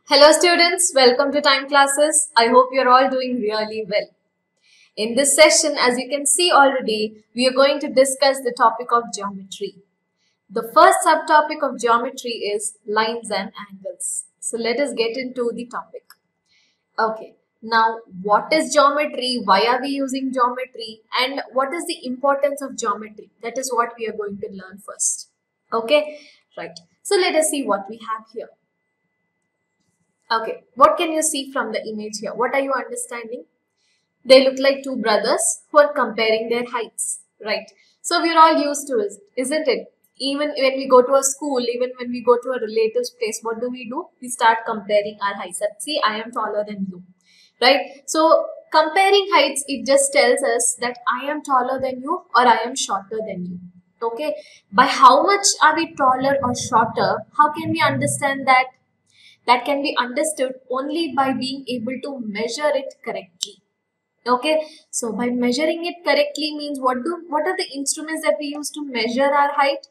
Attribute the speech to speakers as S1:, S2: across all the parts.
S1: Hello students, welcome to Time Classes. I hope you're all doing really well. In this session, as you can see already, we are going to discuss the topic of geometry. The first subtopic of geometry is lines and angles. So let us get into the topic. Okay, now what is geometry? Why are we using geometry? And what is the importance of geometry? That is what we are going to learn first. Okay, right. So let us see what we have here. Okay, what can you see from the image here? What are you understanding? They look like two brothers who are comparing their heights, right? So we're all used to it, isn't it? Even when we go to a school, even when we go to a relative's place, what do? We start comparing our heights. See, I am taller than you, right? So comparing heights, it just tells us that I am taller than you or I am shorter than you. Okay, by how much are we taller or shorter? How can we understand that? That can be understood only by being able to measure it correctly. Okay, so by measuring it correctly means what are the instruments that we use to measure our height?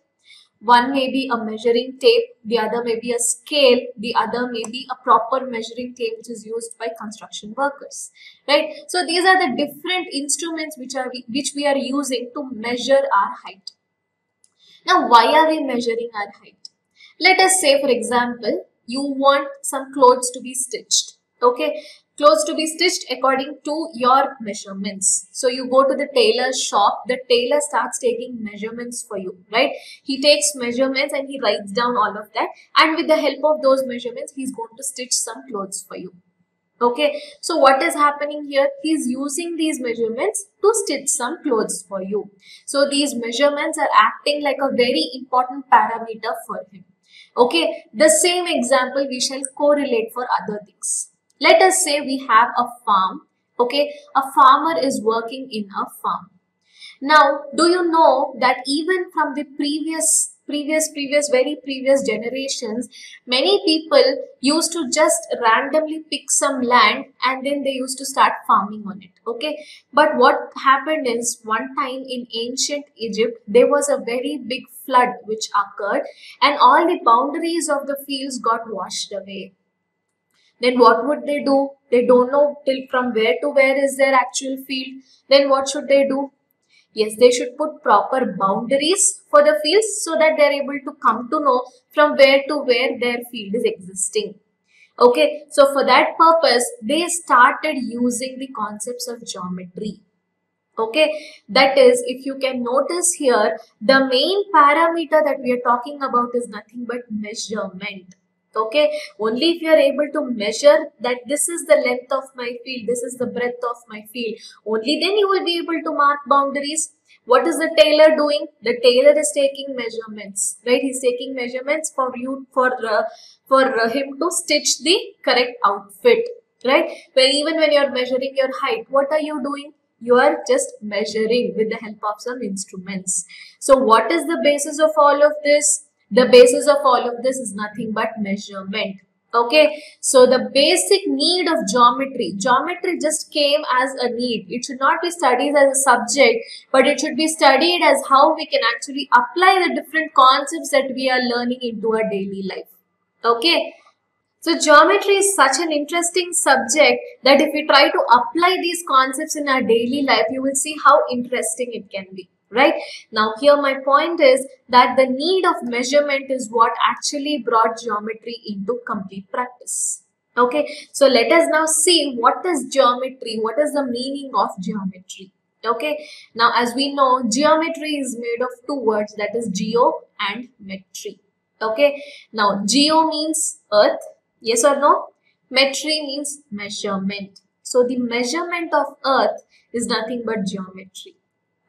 S1: One may be a measuring tape, the other may be a scale, the other may be a proper measuring tape which is used by construction workers, right? So these are the different instruments which we are using to measure our height. Now, why are we measuring our height? Let us say, for example, you want some clothes to be stitched. Okay, clothes to be stitched according to your measurements. So you go to the tailor's shop, the tailor starts taking measurements for you, right? He takes measurements and he writes down all of that. And with the help of those measurements, he's going to stitch some clothes for you. Okay, so what is happening here? He's using these measurements to stitch some clothes for you. So these measurements are acting like a very important parameter for him. Okay, the same example we shall correlate for other things. Let us say we have a farm. Okay, a farmer is working in a farm. Now, do you know that even from the very previous generations, many people used to just randomly pick some land and then they used to start farming on it. Okay, but what happened is one time in ancient Egypt, there was a very big flood which occurred and all the boundaries of the fields got washed away. Then what would they do? They don't know till from where to where is their actual field. Then what should they do? Yes, they should put proper boundaries for the fields so that they are able to come to know from where to where their field is existing. Okay, so for that purpose, they started using the concepts of geometry. Okay, that is, if you can notice here, the main parameter that we are talking about is nothing but measurement. Okay, only if you are able to measure that this is the length of my field, this is the breadth of my field, only then you will be able to mark boundaries. What is the tailor doing? The tailor is taking measurements, right? He's taking measurements for you, for him to stitch the correct outfit, right? Even when you are measuring your height, what are you doing? You are just measuring with the help of some instruments. So what is the basis of all of this? The basis of all of this is nothing but measurement. Okay, so the basic need of geometry just came as a need. It should not be studied as a subject, but it should be studied as how we can actually apply the different concepts that we are learning into our daily life. Okay, so geometry is such an interesting subject that if we try to apply these concepts in our daily life, you will see how interesting it can be. Right? Now here my point is that the need of measurement is what actually brought geometry into complete practice. Okay, so let us now see what is geometry, what is the meaning of geometry. Okay, now as we know, geometry is made of two words, that is geo and metry. Okay, now geo means earth, yes or no? Metry means measurement. So the measurement of earth is nothing but geometry.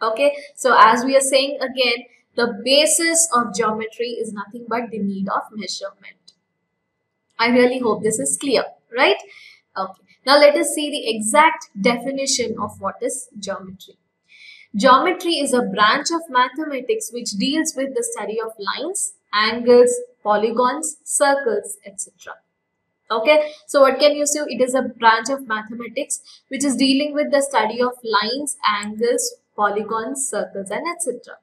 S1: Okay, so as we are saying again, the basis of geometry is nothing but the need of measurement. I really hope this is clear, right? Okay, now let us see the exact definition of what is geometry. Geometry is a branch of mathematics which deals with the study of lines, angles, polygons, circles, etc. Okay, so what can you say? It is a branch of mathematics which is dealing with the study of lines, angles, polygons, circles, and etc.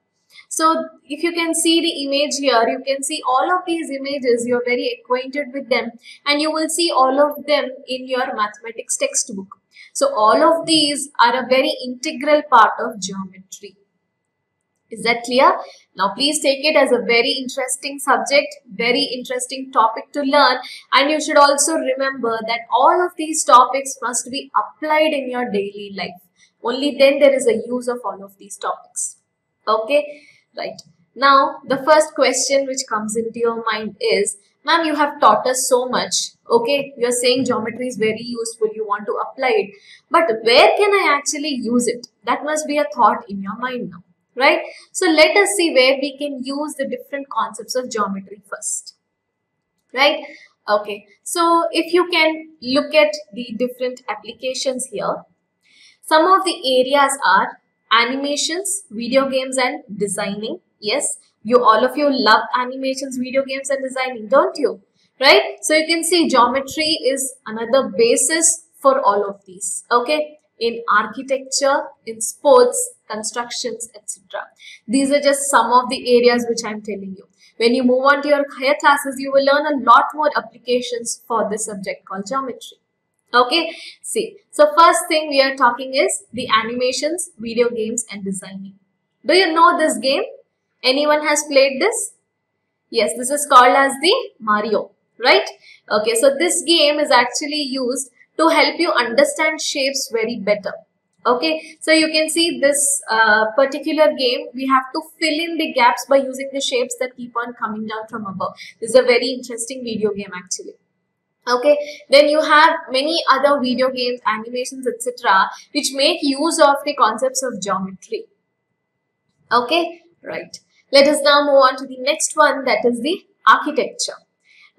S1: So if you can see the image here, you can see all of these images, you're very acquainted with them, and you will see all of them in your mathematics textbook. So all of these are a very integral part of geometry. Is that clear? Now please take it as a very interesting subject, very interesting topic to learn, and you should also remember that all of these topics must be applied in your daily life. Only then there is a use of all of these topics. Okay, right. Now the first question which comes into your mind is, ma'am, you have taught us so much. Okay, you're saying geometry is very useful, you want to apply it, but where can I actually use it? That must be a thought in your mind now. Right? So let us see where we can use the different concepts of geometry first. Right? Okay. So if you can look at the different applications here, some of the areas are animations, video games, and designing. Yes, all of you love animations, video games, and designing, don't you? Right? So you can see geometry is another basis for all of these. Okay, in architecture, in sports, constructions, etc. These are just some of the areas which I am telling you. When you move on to your higher classes, you will learn a lot more applications for this subject called geometry. Okay, see. So first thing we are talking is the animations, video games, and designing. Do you know this game? Anyone has played this? Yes, this is called as the Mario, right? Okay, so this game is actually used to help you understand shapes very better. Okay, so you can see this particular game, we have to fill in the gaps by using the shapes that keep on coming down from above. This is a very interesting video game actually. Okay, then you have many other video games, animations, etc., which make use of the concepts of geometry. Okay, right. Let us now move on to the next one, that is the architecture.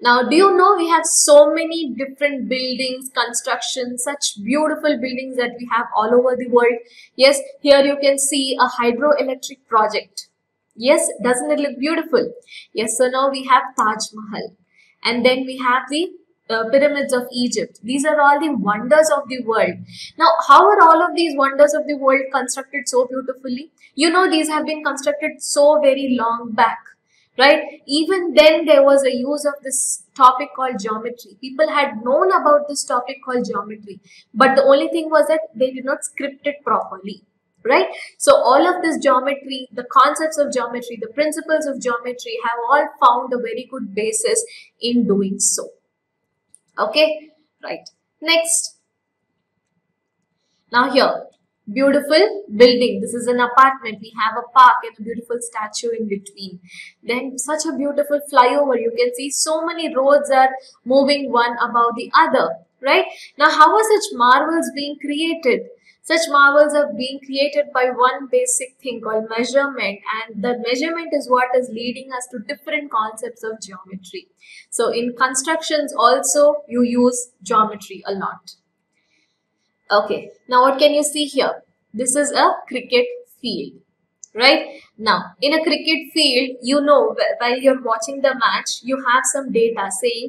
S1: Now, do you know we have so many different buildings, constructions, such beautiful buildings that we have all over the world. Yes, here you can see a hydroelectric project. Yes, doesn't it look beautiful? Yes, so now we have Taj Mahal. And then we have the pyramids of Egypt. These are all the wonders of the world. Now, how are all of these wonders of the world constructed so beautifully? You know, these have been constructed so very long back, right? Even then, there was a use of this topic called geometry. People had known about this topic called geometry, but the only thing was that they did not script it properly. Right? So all of this geometry, the concepts of geometry, the principles of geometry have all found a very good basis in doing so. Okay, right. Next. Now here, beautiful building. This is an apartment. We have a park and a beautiful statue in between. Then such a beautiful flyover. You can see so many roads are moving one above the other. Right? Now, how are such marvels being created? Such marvels are being created by one basic thing called measurement, and the measurement is what is leading us to different concepts of geometry. So in constructions also you use geometry a lot. Okay, now what can you see here? This is a cricket field. Right? Now, in a cricket field, you know, while you're watching the match, you have some data saying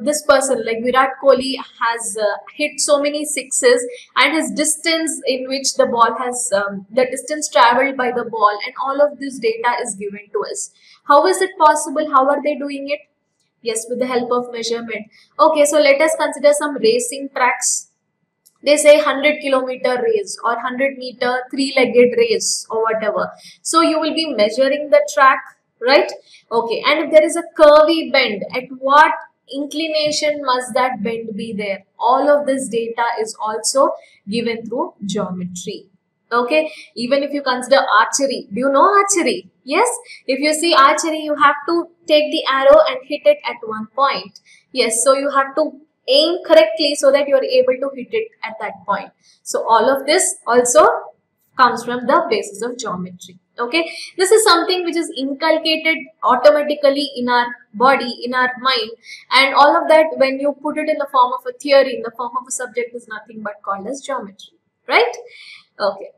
S1: this person like Virat Kohli has hit so many sixes, and his distance in which the ball has, the distance traveled by the ball, and all of this data is given to us. How is it possible? How are they doing it? Yes, with the help of measurement. Okay, so let us consider some racing tracks. They say 100-kilometer race or 100-meter three-legged race or whatever. So you will be measuring the track, right? Okay, and if there is a curvy bend, at what inclination must that bend be there? All of this data is also given through geometry. Okay, even if you consider archery, do you know archery? Yes, if you see archery, you have to take the arrow and hit it at one point. Yes, so you have to aim correctly so that you are able to hit it at that point. So all of this also comes from the basis of geometry. Okay, this is something which is inculcated automatically in our body, in our mind, and all of that, when you put it in the form of a theory, in the form of a subject, is nothing but called as geometry, right? Okay,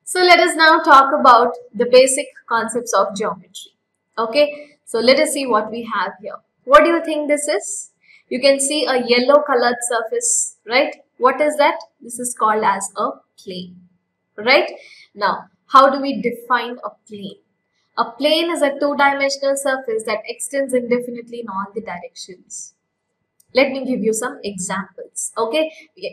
S1: so let us now talk about the basic concepts of geometry. Okay, so let us see what we have here. What do you think this is? You can see a yellow colored surface, right? What is that? This is called as a plane, right? Now, how do we define a plane? A plane is a two-dimensional surface that extends indefinitely in all the directions. Let me give you some examples. Okay,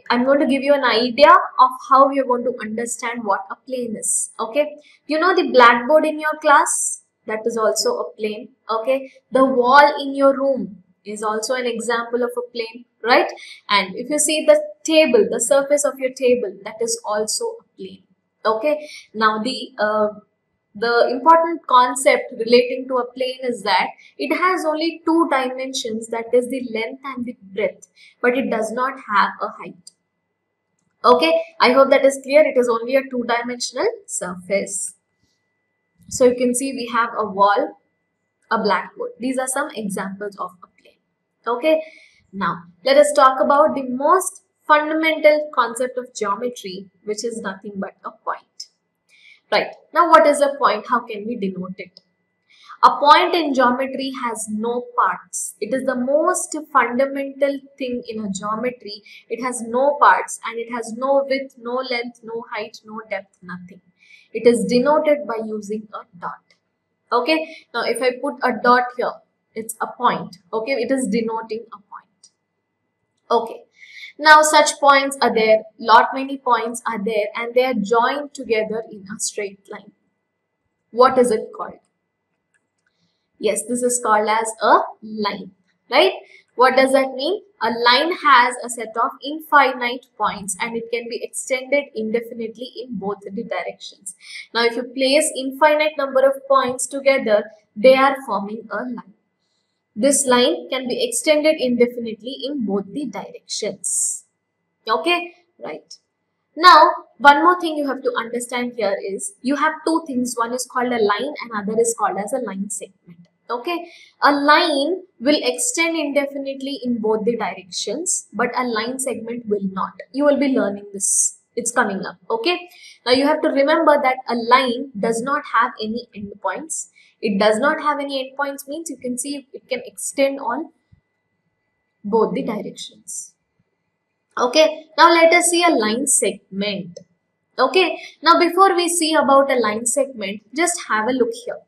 S1: I'm going to give you an idea of how you're going to understand what a plane is. Okay, you know the blackboard in your class? That is also a plane. Okay, the wall in your room is also an example of a plane, right? And if you see the table, the surface of your table, that is also a plane. Okay, now the important concept relating to a plane is that it has only two dimensions, that is the length and the breadth, but it does not have a height. Okay, I hope that is clear. It is only a two-dimensional surface. So you can see we have a wall, a blackboard. These are some examples of a plane. Okay, now let us talk about the most fundamental concept of geometry, which is nothing but a point. Right, now what is a point? How can we denote it? A point in geometry has no parts. It is the most fundamental thing in a geometry. It has no parts and it has no width, no length, no height, no depth, nothing. It is denoted by using a dot. Okay, now if I put a dot here, it's a point. Okay, it is denoting a point. Okay, now such points are there, many points are there, and they are joined together in a straight line. What is it called? Yes, this is called as a line, right? What does that mean? A line has a set of infinite points and it can be extended indefinitely in both the directions. Now, if you place infinite number of points together, they are forming a line. This line can be extended indefinitely in both the directions. Okay, right. Now, one more thing you have to understand here is you have two things. One is called a line and other is called as a line segment. Okay, a line will extend indefinitely in both the directions, but a line segment will not. You will be learning this. It's coming up. Okay, now you have to remember that a line does not have any endpoints. It does not have any endpoints means you can see it can extend on both the directions. Okay, now let us see a line segment. Okay, now before we see about a line segment, just have a look here.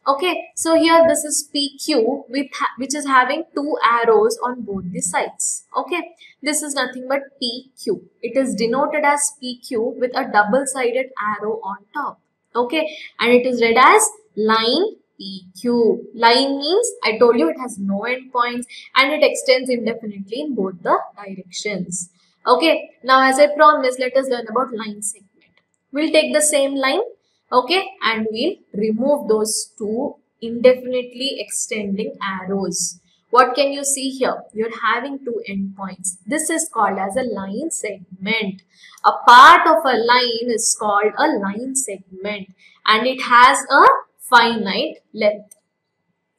S1: Okay, so here this is PQ which is having two arrows on both the sides. Okay, this is nothing but PQ. It is denoted as PQ with a double-sided arrow on top. Okay, and it is read as line PQ. Line means I told you it has no endpoints and it extends indefinitely in both the directions. Okay, now as I promised, let us learn about line segment. We'll take the same line, okay, and we'll remove those two indefinitely extending arrows. What can you see here? You're having two endpoints. This is called as a line segment. A part of a line is called a line segment and it has a finite length.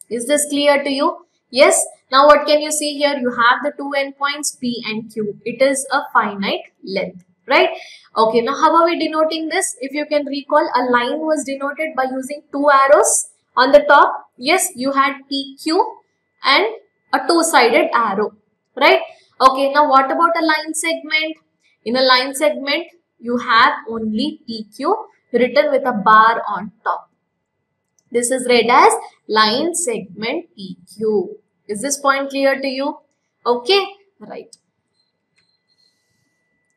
S1: Is this clear to you? Yes. Now what can you see here? You have the two endpoints P and Q. It is a finite length, right? Okay, now how are we denoting this? If you can recall, a line was denoted by using two arrows on the top. Yes, you had PQ and a two-sided arrow, right? Okay, now what about a line segment? In a line segment, you have only PQ written with a bar on top. This is read as line segment PQ. Is this point clear to you? Okay, right.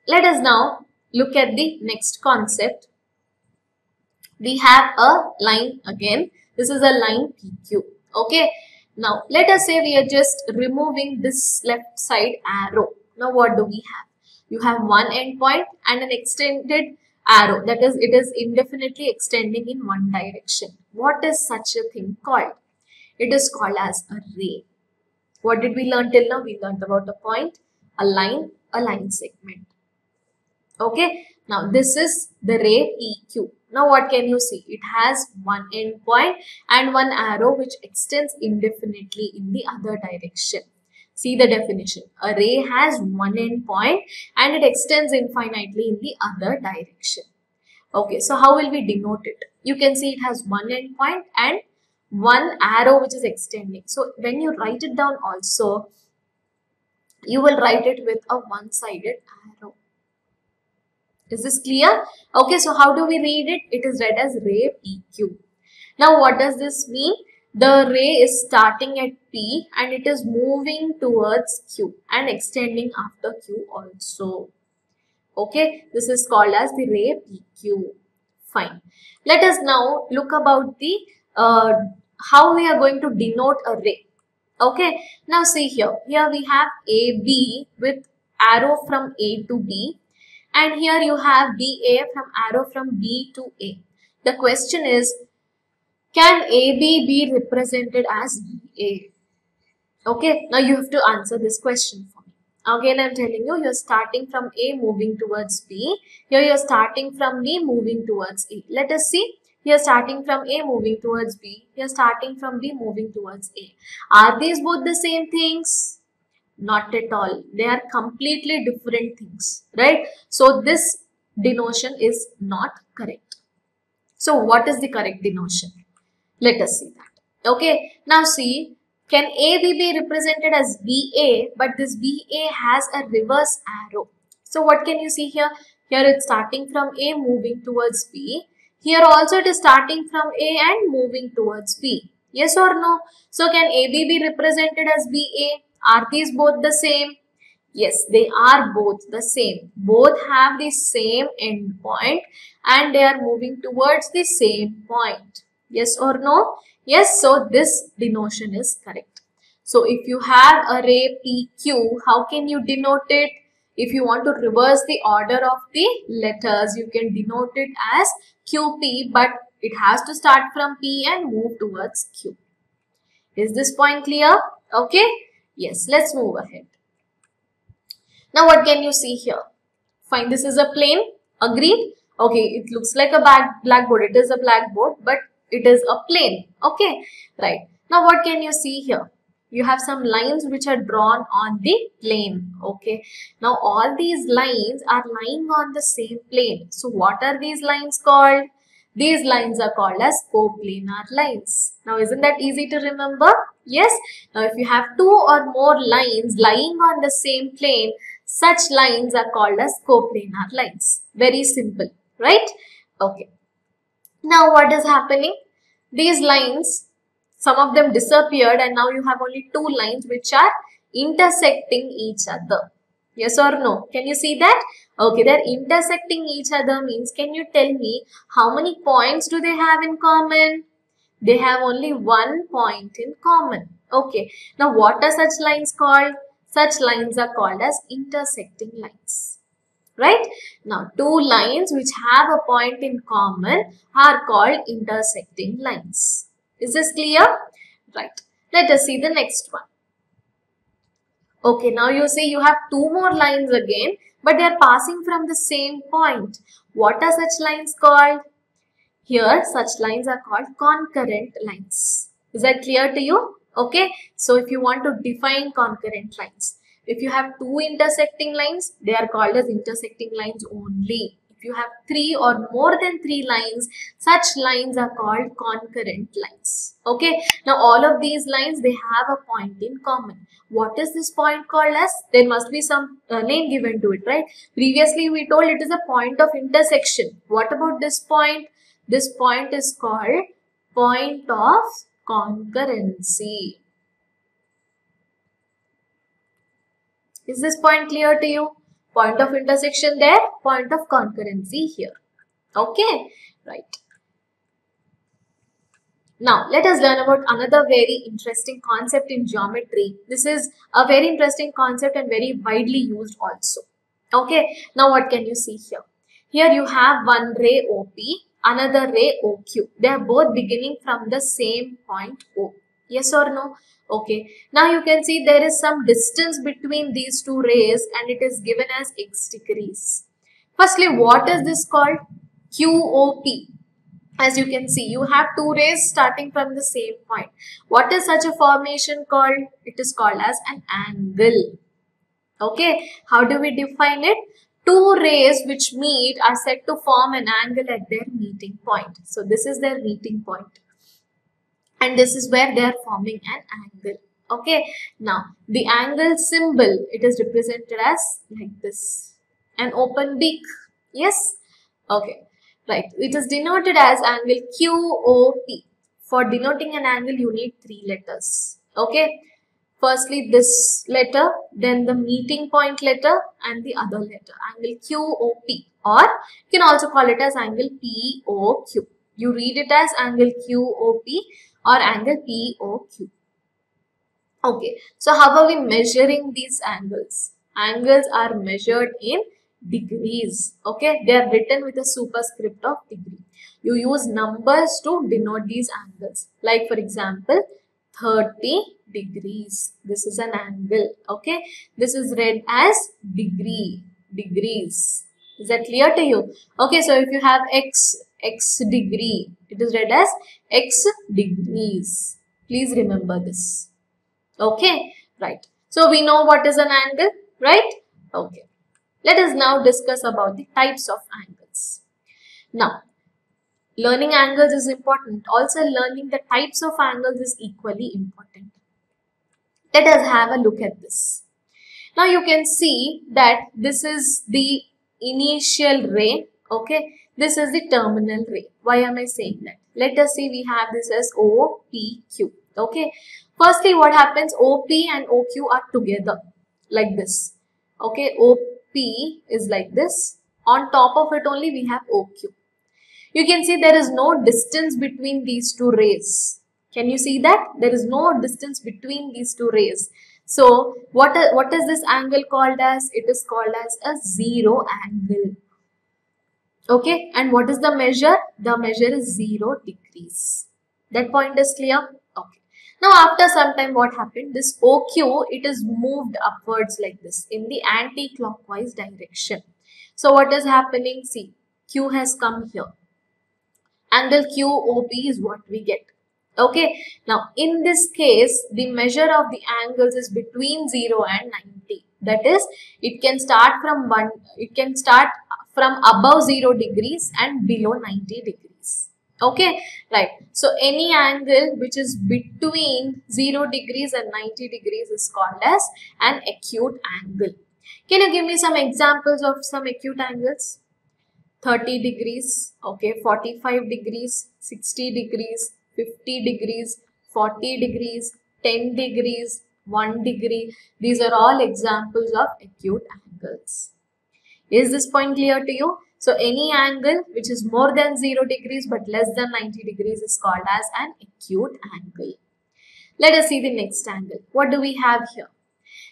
S1: Let us now look at the next concept. We have a line again. This is a line PQ. Okay. Now, let us say we are just removing this left side arrow. Now, what do we have? You have one endpoint and an extended arrow. That is, it is indefinitely extending in one direction. What is such a thing called? It is called as a ray. What did we learn till now? We learned about a point, a line segment. Okay, now this is the ray PQ. Now what can you see? It has one endpoint and one arrow which extends indefinitely in the other direction. See the definition. A ray has one endpoint and it extends infinitely in the other direction. Okay, so how will we denote it? You can see it has one endpoint and one arrow which is extending. So when you write it down also, you will write it with a one-sided arrow. Is this clear? Okay, so how do we read it? It is read as ray PQ. Now what does this mean? The ray is starting at P and it is moving towards Q and extending after Q also. Okay, this is called as the ray PQ. Fine. Let us now look about the how we are going to denote a ray. Okay, now see here. Here we have AB with arrow from A to B, and here you have BA from arrow from B to A. The question is, can AB be represented as BA? Okay, now you have to answer this question for me. Again, I'm telling you, you're starting from A moving towards B. Here you're starting from B moving towards A. Let us see. You're starting from A moving towards B. You're starting from B moving towards A. Are these both the same things? Not at all. They are completely different things, right? So this denotion is not correct. So what is the correct denotion? Let us see that. Okay, now see, can AB be represented as BA, but this BA has a reverse arrow. So what can you see here? Here it's starting from A moving towards B. Here also it is starting from A and moving towards B. Yes or no? So can AB be represented as BA? Are these both the same? Yes, they are both the same. Both have the same end point and they are moving towards the same point. Yes or no? Yes, so this denotion is correct. So if you have a ray PQ, how can you denote it? If you want to reverse the order of the letters, you can denote it as QP, but it has to start from P and move towards Q. Is this point clear? Okay. Yes, let's move ahead. Now what can you see here? Fine, this is a plane. Agreed? Okay, it looks like a blackboard. It is a blackboard, but it is a plane. Okay, right. Now what can you see here? You have some lines which are drawn on the plane. Okay, now all these lines are lying on the same plane. So what are these lines called? These lines are called as coplanar lines. Now isn't that easy to remember? Yes. Now if you have two or more lines lying on the same plane, such lines are called as coplanar lines. Very simple, right? Okay. Now what is happening? These lines, some of them disappeared and now you have only two lines which are intersecting each other. Yes or no? Can you see that? Okay, they're intersecting each other means, can you tell me how many points do they have in common? They have only one point in common. Okay, now what are such lines called? Such lines are called as intersecting lines. Right? Now, two lines which have a point in common are called intersecting lines. Is this clear? Right. Let us see the next one. Okay, now you see you have two more lines again, but they are passing from the same point. What are such lines called? Here, such lines are called concurrent lines. Is that clear to you? Okay, so if you want to define concurrent lines, if you have two intersecting lines, they are called as intersecting lines only. If you have three or more than three lines, such lines are called concurrent lines. Okay, now all of these lines, they have a point in common. What is this point called as? There must be some name given to it, right? Previously, we told it is a point of intersection. What about this point? This point is called point of concurrency. Is this point clear to you? Point of intersection there, point of concurrency here. Okay, right. Now, let us learn about another very interesting concept in geometry. This is a very interesting concept and very widely used also. Okay, now what can you see here? Here you have one ray OP, another ray OQ. They are both beginning from the same point O. Yes or no? Okay. Now you can see there is some distance between these two rays and it is given as x degrees. Firstly, what is this called? QOP. As you can see, you have two rays starting from the same point. What is such a formation called? It is called as an angle. Okay. How do we define it? Two rays which meet are said to form an angle at their meeting point. So this is their meeting point. And this is where they are forming an angle. Okay. Now, the angle symbol, it is represented as like this. An open beak. Yes. Okay. Right. It is denoted as angle QOP. For denoting an angle, you need 3 letters. Okay. Firstly, this letter, then the meeting point letter, and the other letter, angle QOP, or you can also call it as angle POQ. You read it as angle QOP or angle POQ. Okay, so how are we measuring these angles? Angles are measured in degrees. Okay, they are written with a superscript of degree. You use numbers to denote these angles. Like for example, 30 degrees. This is an angle. Okay, this is read as degrees. Is that clear to you? Okay, so if you have x degree, it is read as x degrees. Please remember this. Okay, right. So we know what is an angle, right? Okay. Let us now discuss about the types of angles. Now, learning angles is important. Also, learning the types of angles is equally important. Let us have a look at this. Now, you can see that this is the initial ray. Okay, this is the terminal ray. Why am I saying that? Let us see, we have this as OPQ. Okay, firstly, what happens? OP and OQ are together like this. Okay, OP is like this. On top of it only we have OQ. You can see there is no distance between these two rays. Can you see that? There is no distance between these two rays. So, what is this angle called as? It is called as a zero angle. Okay, and what is the measure? The measure is 0 degrees. That point is clear? Okay. Now, after some time, what happened? This OQ, it is moved upwards like this in the anti-clockwise direction. So, what is happening? See, Q has come here. Angle QOP is what we get. Okay. Now, in this case, the measure of the angles is between 0 and 90. That is, it can start from above 0 degrees and below 90 degrees. Okay, right. So, any angle which is between 0 degrees and 90 degrees is called as an acute angle. Can you give me some examples of some acute angles? 30 degrees, okay, 45 degrees, 60 degrees, 50 degrees, 40 degrees, 10 degrees, 1 degree. These are all examples of acute angles. Is this point clear to you? So, any angle which is more than 0 degrees but less than 90 degrees is called as an acute angle. Let us see the next angle. What do we have here?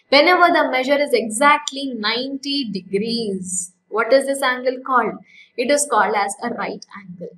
S1: Whenever the measure is exactly 90 degrees, what is this angle called? It is called as a right angle.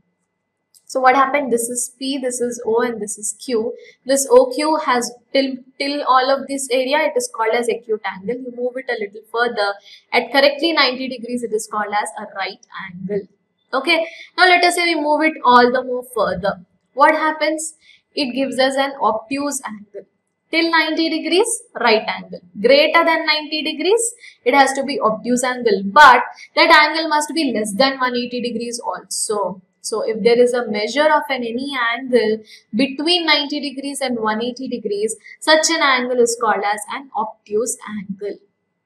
S1: So what happened? This is P, this is O, and this is Q. This OQ has till all of this area, it is called as acute angle. You move it a little further. At correctly 90 degrees, it is called as a right angle. Okay. Now let us say we move it all the more further. What happens? It gives us an obtuse angle. Till 90 degrees, right angle. Greater than 90 degrees, it has to be obtuse angle. But that angle must be less than 180 degrees also. So, if there is a measure of any angle between 90 degrees and 180 degrees, such an angle is called as an obtuse angle.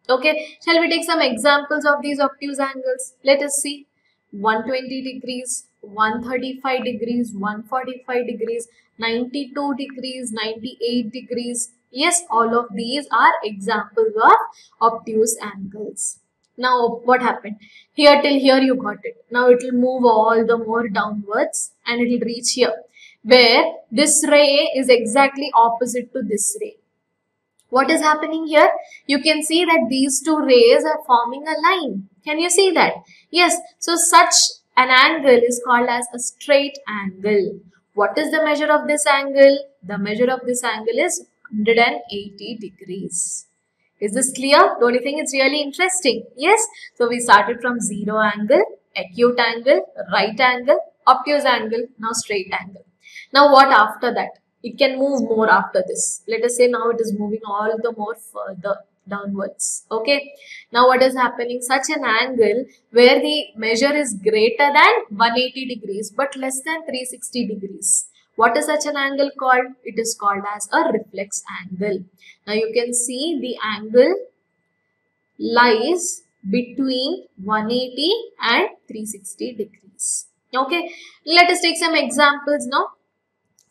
S1: Okay, shall we take some examples of these obtuse angles? Let us see. 120 degrees, 135 degrees, 145 degrees, 92 degrees, 98 degrees. Yes, all of these are examples of obtuse angles. Now, what happened? Here till here you got it. Now, it will move all the more downwards and it will reach here, where this ray is exactly opposite to this ray. What is happening here? You can see that these two rays are forming a line. Can you see that? Yes. So, such an angle is called as a straight angle. What is the measure of this angle? The measure of this angle is 180 degrees. Is this clear? Don't you think it's really interesting? Yes. So, we started from zero angle, acute angle, right angle, obtuse angle, now straight angle. Now, what after that? It can move more after this. Let us say now it is moving all the more further downwards. Okay. Now what is happening? Such an angle where the measure is greater than 180 degrees but less than 360 degrees. What is such an angle called? It is called as a reflex angle. Now you can see the angle lies between 180 and 360 degrees. Okay. Let us take some examples now.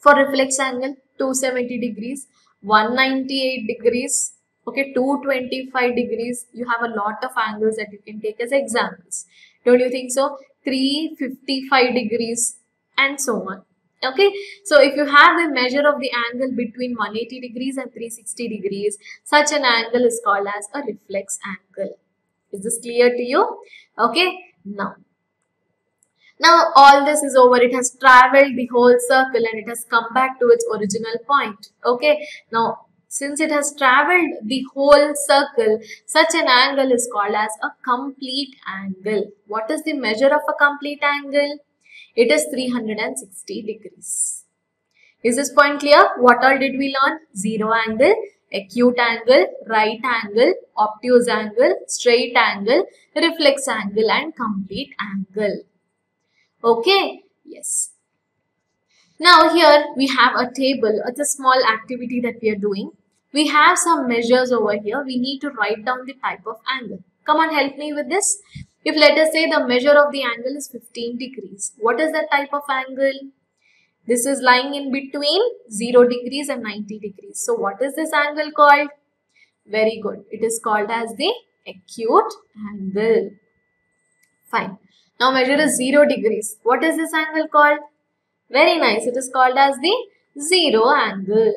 S1: For reflex angle, 270 degrees, 198 degrees, okay, 225 degrees. You have a lot of angles that you can take as examples. Don't you think so? 355 degrees and so on. Okay, so if you have a measure of the angle between 180 degrees and 360 degrees, such an angle is called as a reflex angle. Is this clear to you? Okay, now all this is over. It has traveled the whole circle and it has come back to its original point. Okay, now since it has traveled the whole circle, such an angle is called as a complete angle. What is the measure of a complete angle? It is 360 degrees. Is this point clear? What all did we learn? Zero angle, acute angle, right angle, obtuse angle, straight angle, reflex angle and complete angle. Okay, yes. Now here we have a table. It's a small activity that we are doing. We have some measures over here. We need to write down the type of angle. Come on, help me with this. If let us say the measure of the angle is 15 degrees. What is that type of angle? This is lying in between 0 degrees and 90 degrees. So what is this angle called? Very good. It is called as the acute angle. Fine. Now measure is 0 degrees. What is this angle called? Very nice. It is called as the zero angle.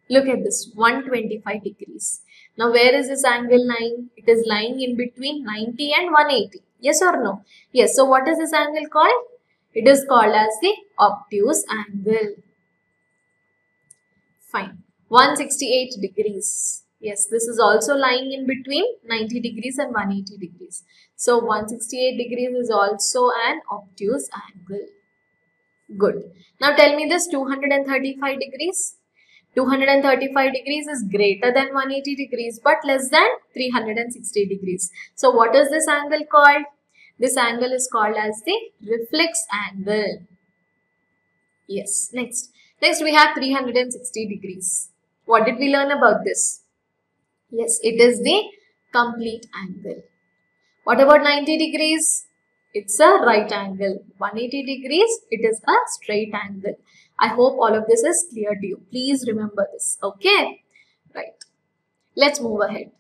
S1: Look at this, 125 degrees. Now where is this angle lying? It is lying in between 90 and 180. Yes or no? Yes. So what is this angle called? It is called as the obtuse angle. Fine. 168 degrees. Yes, this is also lying in between 90 degrees and 180 degrees. So 168 degrees is also an obtuse angle. Good. Now tell me this 235 degrees. 235 degrees is greater than 180 degrees but less than 360 degrees. So what is this angle called? This angle is called as the reflex angle. Yes. Next we have 360 degrees. What did we learn about this? Yes, it is the complete angle. What about 90 degrees? It's a right angle. 180 degrees, it is a straight angle. I hope all of this is clear to you. Please remember this. Okay? Right. Let's move ahead.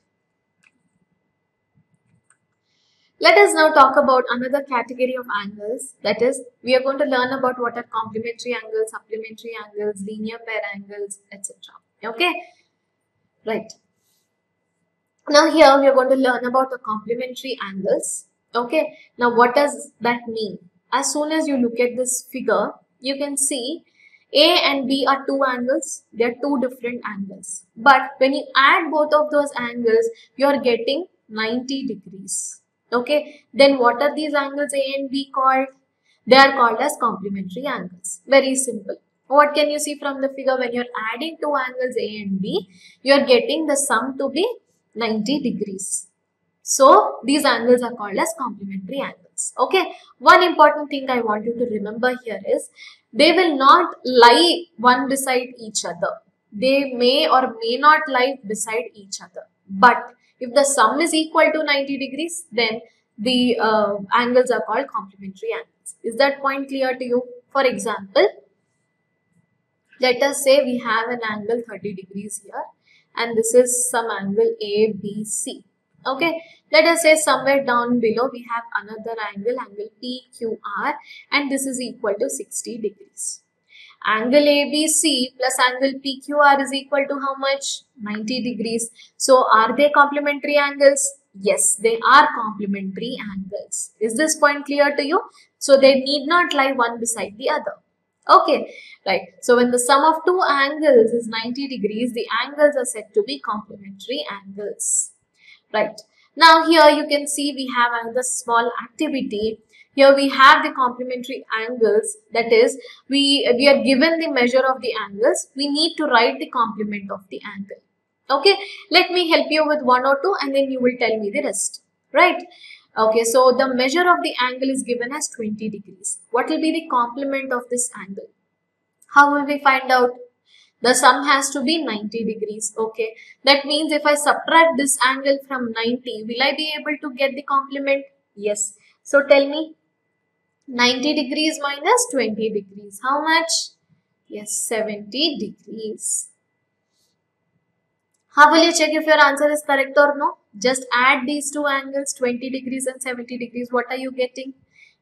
S1: Let us now talk about another category of angles. That is, we are going to learn about what are complementary angles, supplementary angles, linear pair angles, etc. Okay? Right. Now here we are going to learn about the complementary angles. Okay. Now what does that mean? As soon as you look at this figure, you can see A and B are two angles. They are two different angles. But when you add both of those angles, you are getting 90 degrees. Okay. Then what are these angles A and B called? They are called as complementary angles. Very simple. What can you see from the figure? When you are adding two angles A and B, you are getting the sum to be 90 degrees. So these angles are called as complementary angles. Okay. One important thing I want you to remember here is they will not lie one beside each other. They may or may not lie beside each other. But if the sum is equal to 90 degrees, then the angles are called complementary angles. Is that point clear to you? For example, let us say we have an angle 30 degrees here and this is some angle ABC. Okay, let us say somewhere down below we have another angle, angle PQR, and this is equal to 60 degrees. Angle ABC plus angle PQR is equal to how much? 90 degrees. So are they complementary angles? Yes, they are complementary angles. Is this point clear to you? So they need not lie one beside the other. Okay, right. So when the sum of two angles is 90 degrees, the angles are said to be complementary angles. Right. Now here you can see we have another small activity. Here we have the complementary angles. That is, we are given the measure of the angles. We need to write the complement of the angle. Okay. Let me help you with one or two and then you will tell me the rest. Right. Okay, so the measure of the angle is given as 20 degrees. What will be the complement of this angle? How will we find out? The sum has to be 90 degrees. Okay, that means if I subtract this angle from 90, will I be able to get the complement? Yes. So tell me, 90 degrees minus 20 degrees. How much? Yes, 70 degrees. How will you check if your answer is correct or no? Just add these two angles, 20 degrees and 70 degrees. What are you getting?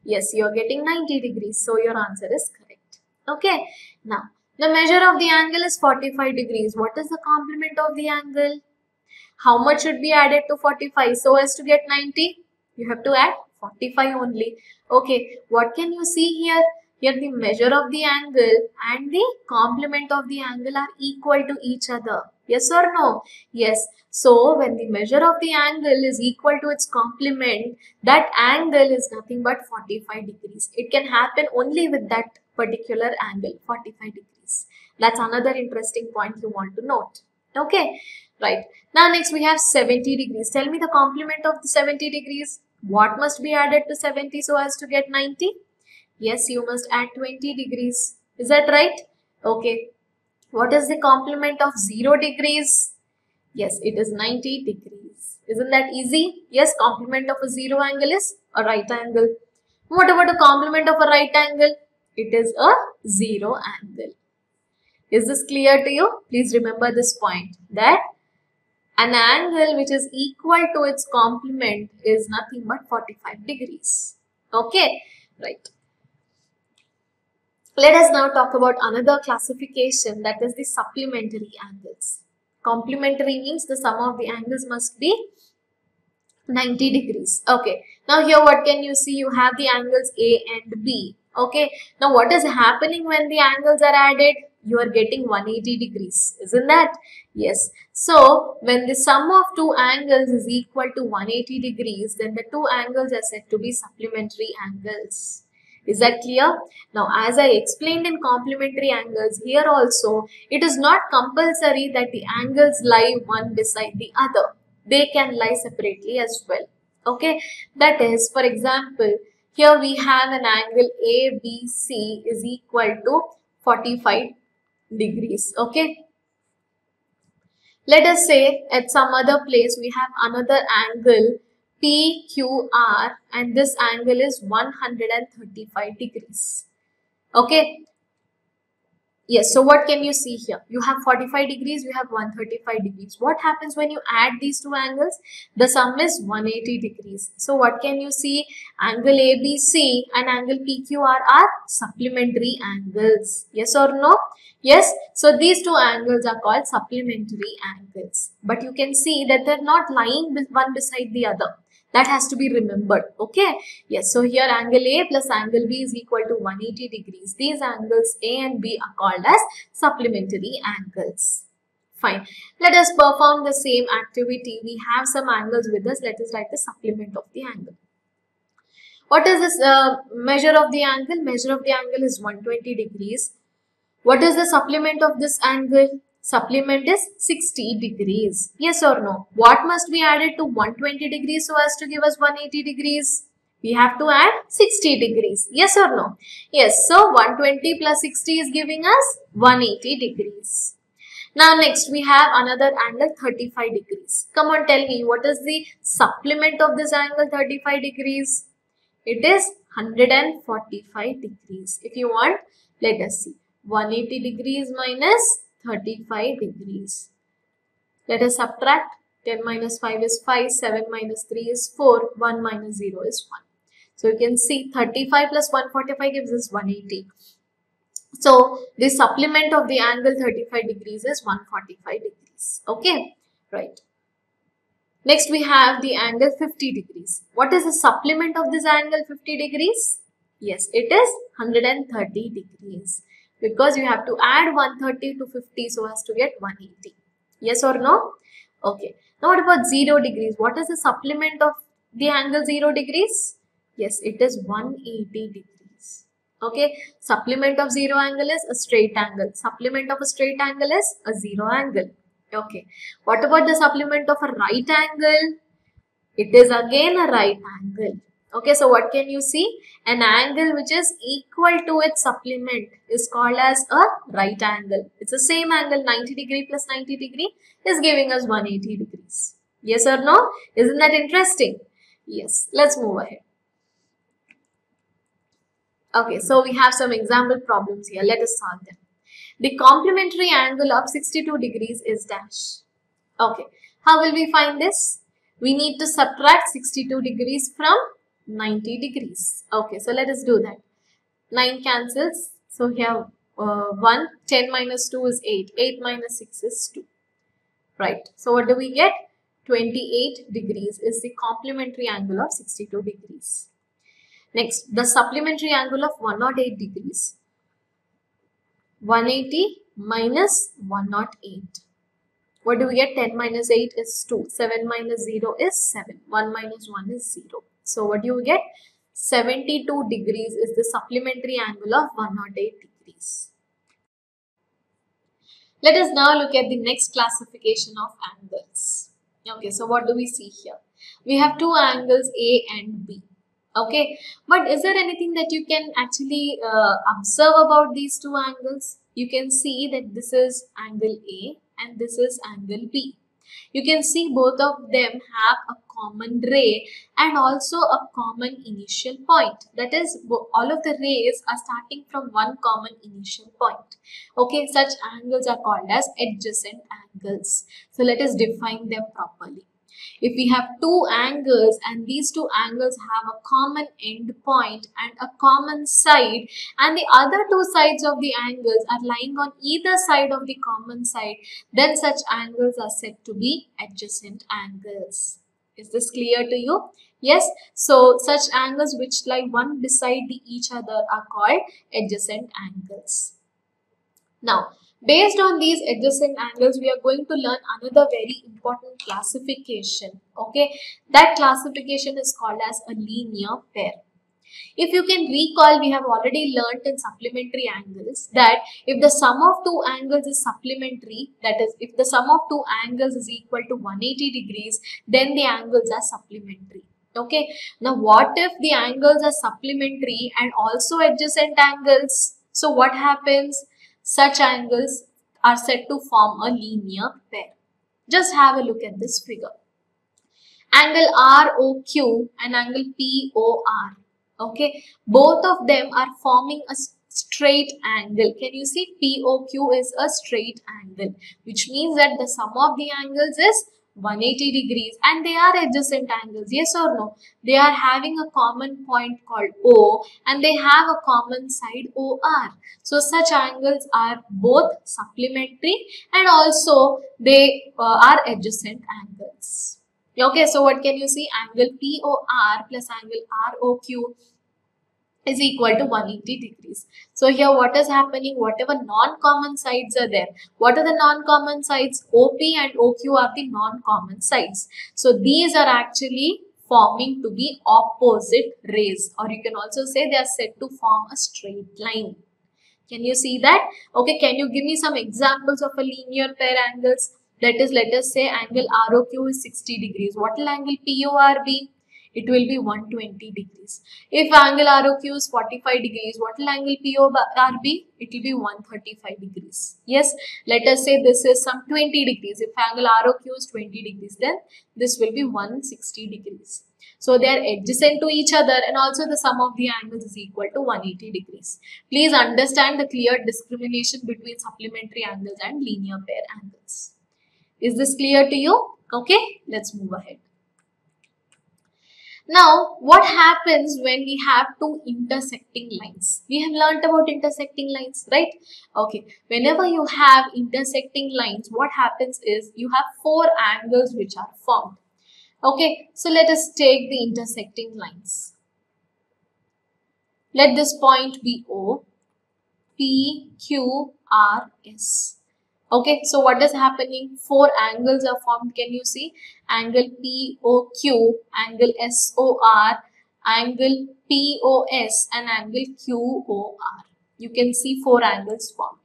S1: Yes, you are getting 90 degrees. So your answer is correct. Okay. Now, the measure of the angle is 45 degrees. What is the complement of the angle? How much should be added to 45 so as to get 90? You have to add 45 only. Okay, what can you see here? Here the measure of the angle and the complement of the angle are equal to each other. Yes or no? Yes. So when the measure of the angle is equal to its complement, that angle is nothing but 45 degrees. It can happen only with that particular angle, 45 degrees. That's another interesting point you want to note. Okay, right. Now next we have 70 degrees. Tell me the complement of the 70 degrees. What must be added to 70 so as to get 90? Yes, you must add 20 degrees. Is that right? Okay. What is the complement of 0 degrees? Yes, it is 90 degrees. Isn't that easy? Yes, complement of a 0 angle is a right angle. What about a complement of a right angle? It is a 0 angle. Is this clear to you? Please remember this point, that an angle which is equal to its complement is nothing but 45 degrees. Okay, right. Let us now talk about another classification, that is the supplementary angles. Complementary means the sum of the angles must be 90 degrees. Okay, now here what can you see? You have the angles A and B. Okay, now what is happening when the angles are added? You are getting 180 degrees, isn't that? Yes. So when the sum of two angles is equal to 180 degrees, then the two angles are said to be supplementary angles. Is that clear? Now, as I explained in complementary angles, here also it is not compulsory that the angles lie one beside the other. They can lie separately as well. Okay, that is, for example, here we have an angle ABC is equal to 45 degrees. Okay, let us say at some other place we have another angle PQR and this angle is 135 degrees. Okay, yes, so what can you see here? You have 45 degrees, you have 135 degrees. What happens when you add these two angles? The sum is 180 degrees. So what can you see? Angle ABC and angle PQR are supplementary angles. Yes or no? Yes, so these two angles are called supplementary angles. But you can see that they're not lying one beside the other. That has to be remembered. Okay. Yes. So here angle A plus angle B is equal to 180 degrees. These angles A and B are called as supplementary angles. Fine. Let us perform the same activity. We have some angles with us. Let us write the supplement of the angle. What is this measure of the angle? Measure of the angle is 120 degrees. What is the supplement of this angle? Supplement is 60 degrees. Yes or no? What must be added to 120 degrees so as to give us 180 degrees? We have to add 60 degrees. Yes or no? Yes. So 120 plus 60 is giving us 180 degrees. Now next we have another angle 35 degrees. Come on, tell me, what is the supplement of this angle 35 degrees? It is 145 degrees. If you want, let us see. 180 degrees minus 35 degrees. Let us subtract. 10 minus 5 is 5, 7 minus 3 is 4, 1 minus 0 is 1. So you can see 35 plus 145 gives us 180. So the supplement of the angle 35 degrees is 145 degrees. Okay, right. Next we have the angle 50 degrees. What is the supplement of this angle 50 degrees? Yes, it is 130 degrees. Because you have to add 130 to 50 so as to get 180. Yes or no? Okay. Now what about 0 degrees? What is the supplement of the angle 0 degrees? Yes, it is 180 degrees. Okay. Supplement of 0 angle is a straight angle. Supplement of a straight angle is a 0 angle. Okay. What about the supplement of a right angle? It is again a right angle. Okay, so what can you see? An angle which is equal to its supplement is called as a right angle. It's the same angle, 90 degree plus 90 degree is giving us 180 degrees. Yes or no? Isn't that interesting? Yes, let's move ahead. Okay, so we have some example problems here. Let us solve them. The complementary angle of 62 degrees is dash. Okay, how will we find this? We need to subtract 62 degrees from 90 degrees. Okay, so let us do that. 9 cancels. So here 1, 10 minus 2 is 8. 8 minus 6 is 2. Right. So what do we get? 28 degrees is the complementary angle of 62 degrees. Next, the supplementary angle of 108 degrees. 180 minus 108. What do we get? 10 minus 8 is 2. 7 minus 0 is 7. 1 minus 1 is 0. So what do you get? 72 degrees is the supplementary angle of 108 degrees. Let us now look at the next classification of angles. Okay, so what do we see here? We have two angles A and B. Okay, but is there anything that you can actually observe about these two angles? You can see that this is angle A and this is angle B. You can see both of them have a common ray and also a common initial point. That is, all of the rays are starting from one common initial point. Okay, such angles are called as adjacent angles. So let us define them properly. If we have two angles and these two angles have a common end point and a common side, and the other two sides of the angles are lying on either side of the common side, then such angles are said to be adjacent angles. Is this clear to you? Yes. So such angles which lie one beside each other are called adjacent angles. Now, based on these adjacent angles, we are going to learn another very important classification. Okay, that classification is called as a linear pair. If you can recall, we have already learnt in supplementary angles that if the sum of two angles is supplementary, that is, if the sum of two angles is equal to 180 degrees, then the angles are supplementary. Okay, now what if the angles are supplementary and also adjacent angles? So what happens? Such angles are said to form a linear pair. Just have a look at this figure. Angle ROQ and angle POR. Okay, both of them are forming a straight angle. Can you see? POQ is a straight angle, which means that the sum of the angles is 180 degrees and they are adjacent angles. Yes or no? They are having a common point called O and they have a common side OR. So such angles are both supplementary and also they are adjacent angles. Okay, so what can you see? Angle POR plus angle ROQ is equal to 180 degrees. So here what is happening? Whatever non-common sides are there. What are the non-common sides? OP and OQ are the non-common sides. So these are actually forming to be opposite rays, or you can also say they are said to form a straight line. Can you see that? Okay, can you give me some examples of a linear pair angles? That is, let us say angle ROQ is 60 degrees. What will angle POR be? It will be 120 degrees. If angle ROQ is 45 degrees, what will angle POR be? It will be 135 degrees. Yes, let us say this is some 20 degrees. If angle ROQ is 20 degrees, then this will be 160 degrees. So they are adjacent to each other and also the sum of the angles is equal to 180 degrees. Please understand the clear discrimination between supplementary angles and linear pair angles. Is this clear to you? Okay, let's move ahead. Now, what happens when we have two intersecting lines? We have learnt about intersecting lines, right? Okay, whenever you have intersecting lines, what happens is you have four angles which are formed. Okay, so let us take the intersecting lines. Let this point be O, P, Q, R, S. Okay, so what is happening? Four angles are formed. Can you see? Angle POQ, angle SOR, angle POS and angle QOR. You can see four angles formed.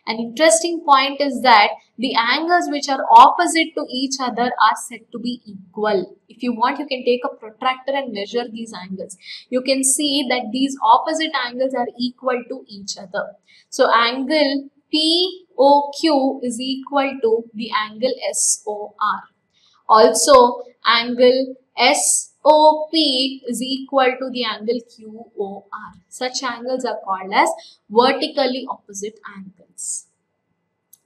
S1: An interesting point is that the angles which are opposite to each other are said to be equal. If you want, you can take a protractor and measure these angles. You can see that these opposite angles are equal to each other. So angle POQ is equal to the angle SOR. Also, angle SOP is equal to the angle QOR. Such angles are called as vertically opposite angles.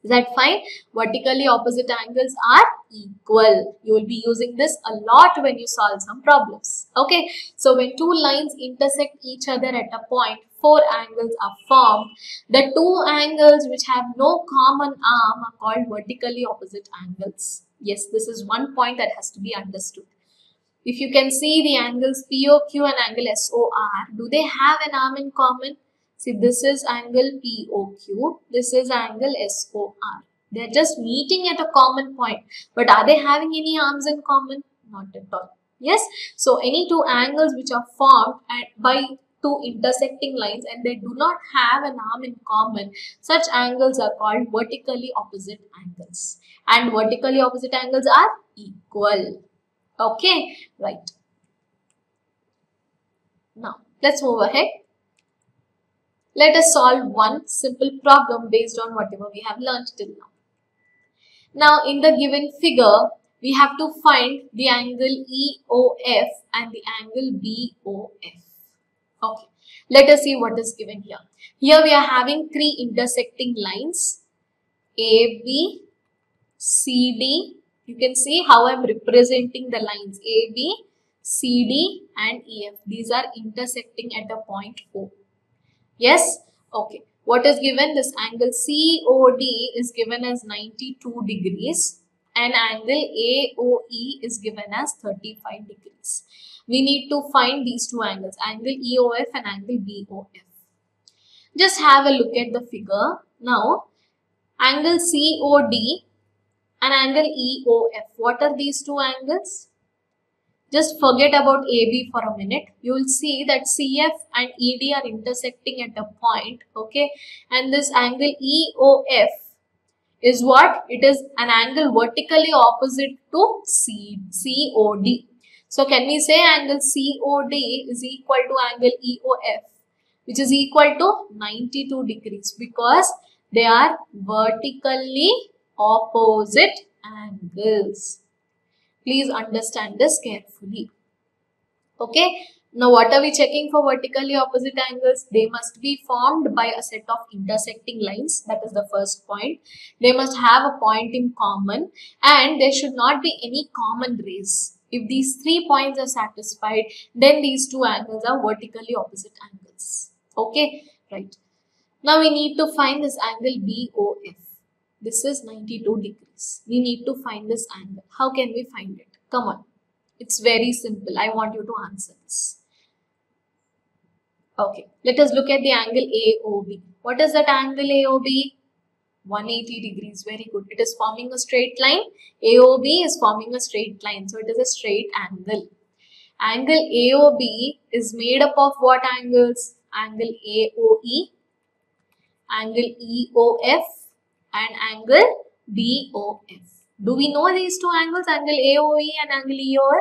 S1: Is that fine? Vertically opposite angles are equal. You will be using this a lot when you solve some problems. Okay. So when two lines intersect each other at a point, four angles are formed. The two angles which have no common arm are called vertically opposite angles. Yes, this is one point that has to be understood. If you can see the angles POQ and angle SOR, do they have an arm in common? See, this is angle POQ, this is angle SOR. They are just meeting at a common point. But are they having any arms in common? Not at all. Yes. So, any two angles which are formed by two intersecting lines and they do not have an arm in common, such angles are called vertically opposite angles. And vertically opposite angles are equal. Okay, right. Now, let's move ahead. Let us solve one simple problem based on whatever we have learned till now. Now, in the given figure, we have to find the angle EOF and the angle BOF. Okay, let us see what is given here. Here we are having three intersecting lines, AB, CD. You can see how I am representing the lines AB, CD and EF. These are intersecting at a point O. Yes? Okay. What is given? This angle COD is given as 92 degrees and angle AOE is given as 35 degrees. We need to find these two angles, angle EOF and angle BOF. Just have a look at the figure. Now, angle COD and angle EOF. What are these two angles? Just forget about AB for a minute. You will see that CF and ED are intersecting at a point. Okay. And this angle EOF is what? It is an angle vertically opposite to COD. So can we say angle COD is equal to angle EOF, which is equal to 92 degrees because they are vertically opposite angles. Please understand this carefully. Okay. Now what are we checking for vertically opposite angles? They must be formed by a set of intersecting lines. That is the first point. They must have a point in common and there should not be any common rays. If these 3 points are satisfied, then these two angles are vertically opposite angles. Okay. Right. Now we need to find this angle BOF. This is 92 degrees. We need to find this angle. How can we find it? Come on. It's very simple. I want you to answer this. Okay. Let us look at the angle AOB. What is that angle AOB? 180 degrees. Very good. It is forming a straight line. AOB is forming a straight line. So it is a straight angle. Angle AOB is made up of what angles? Angle AOE, angle EOF and angle BOF. Do we know these two angles, angle AOE and angle EOF?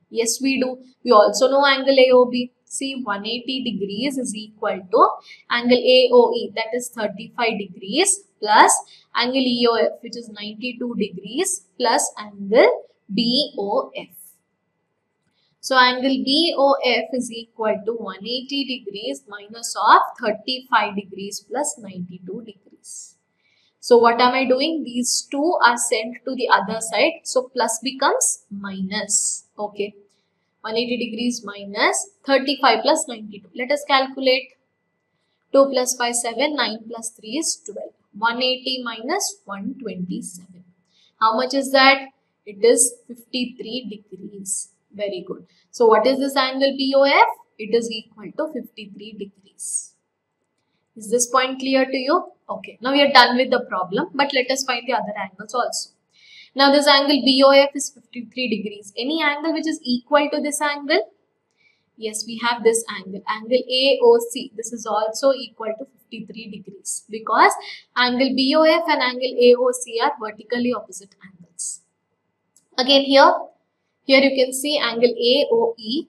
S1: Yes, we do. We also know angle AOB. See, 180 degrees is equal to angle AOE, that is 35 degrees, plus angle EOF, which is 92 degrees, plus angle BOF. So, angle BOF is equal to 180 degrees minus of 35 degrees plus 92 degrees. So, what am I doing? These two are sent to the other side. So, plus becomes minus. Okay. 180 degrees minus 35 plus 92. Let us calculate. 2 plus 5, 7. 9 plus 3 is 12. 180 minus 127. How much is that? It is 53 degrees. Very good. So, what is this angle BOF? It is equal to 53 degrees. Is this point clear to you? Okay. Now, we are done with the problem. But let us find the other angles also. Now, this angle BOF is 53 degrees. Any angle which is equal to this angle? Yes, we have this angle. Angle AOC. This is also equal to 53 degrees. Because angle BOF and angle AOC are vertically opposite angles. Again, here you can see angle AOE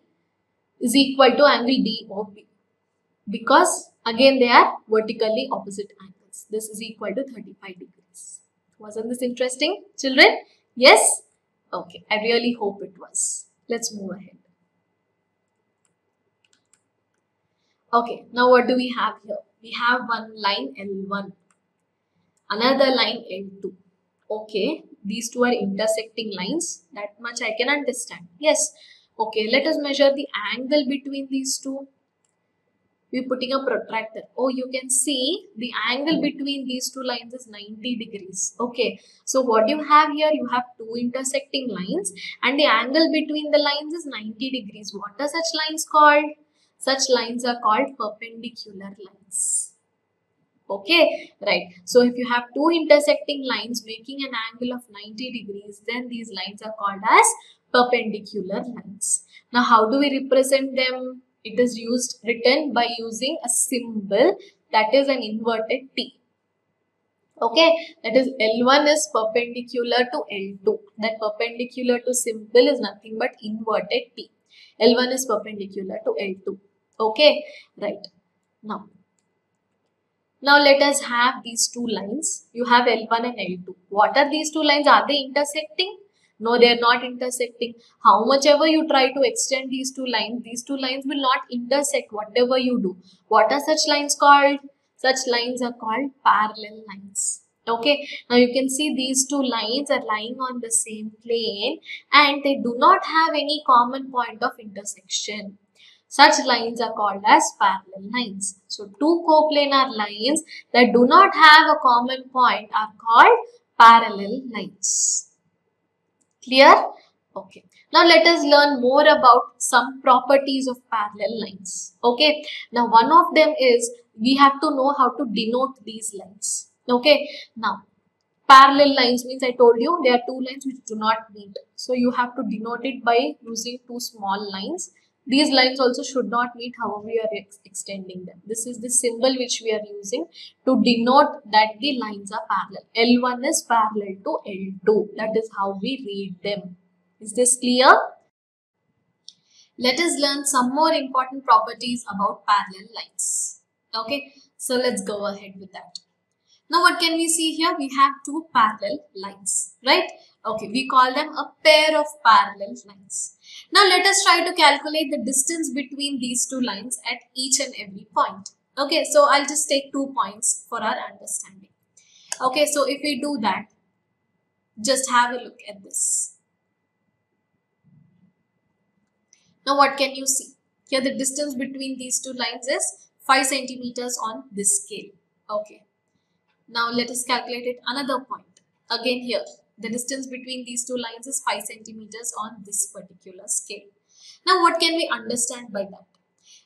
S1: is equal to angle DOB. Because again, they are vertically opposite angles. This is equal to 35 degrees. Wasn't this interesting, children? Yes? Okay, I really hope it was. Let's move ahead. Okay, now what do we have here? We have one line L1, another line L2. Okay, these two are intersecting lines. That much I can understand. Yes. Okay, let us measure the angle between these two. We're putting a protractor. Oh, you can see the angle between these two lines is 90 degrees. Okay, so what you have here, you have two intersecting lines and the angle between the lines is 90 degrees. What are such lines called? Such lines are called perpendicular lines. Okay, right. So if you have two intersecting lines making an angle of 90 degrees, then these lines are called as perpendicular lines. Now, how do we represent them? It is written by using a symbol that is an inverted T. Okay, that is L1 is perpendicular to L2. That perpendicular to symbol is nothing but inverted T. L1 is perpendicular to L2. Okay, right. Now let us have these two lines. You have L1 and L2. What are these two lines? Are they intersecting? No, they are not intersecting. How much ever you try to extend these two lines will not intersect whatever you do. What are such lines called? Such lines are called parallel lines. Okay, now you can see these two lines are lying on the same plane and they do not have any common point of intersection. Such lines are called as parallel lines. So, two coplanar lines that do not have a common point are called parallel lines. Clear? Okay. Now, let us learn more about some properties of parallel lines. Okay. Now, one of them is we have to know how to denote these lines. Okay. Now, parallel lines means I told you there are two lines which do not meet. So, you have to denote it by using two small lines. These lines also should not meet, however we are extending them. This is the symbol which we are using to denote that the lines are parallel. L1 is parallel to L2. That is how we read them. Is this clear? Let us learn some more important properties about parallel lines. Okay, so let's go ahead with that. Now what can we see here? We have two parallel lines, right? Okay, we call them a pair of parallel lines. Now let us try to calculate the distance between these two lines at each and every point. Okay, so I'll just take 2 points for our understanding. Okay, so if we do that, just have a look at this. Now what can you see? Here the distance between these two lines is 5 centimeters on this scale. Okay. Now let us calculate it another point. Again here, the distance between these two lines is 5 centimeters on this particular scale. Now what can we understand by that?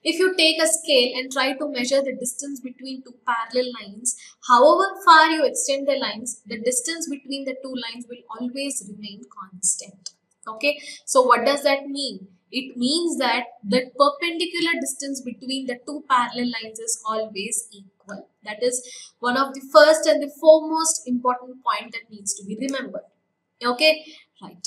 S1: If you take a scale and try to measure the distance between two parallel lines, however far you extend the lines, the distance between the two lines will always remain constant. Okay, so what does that mean? It means that the perpendicular distance between the two parallel lines is always equal. That is one of the first and the foremost important point that needs to be remembered. Okay, right.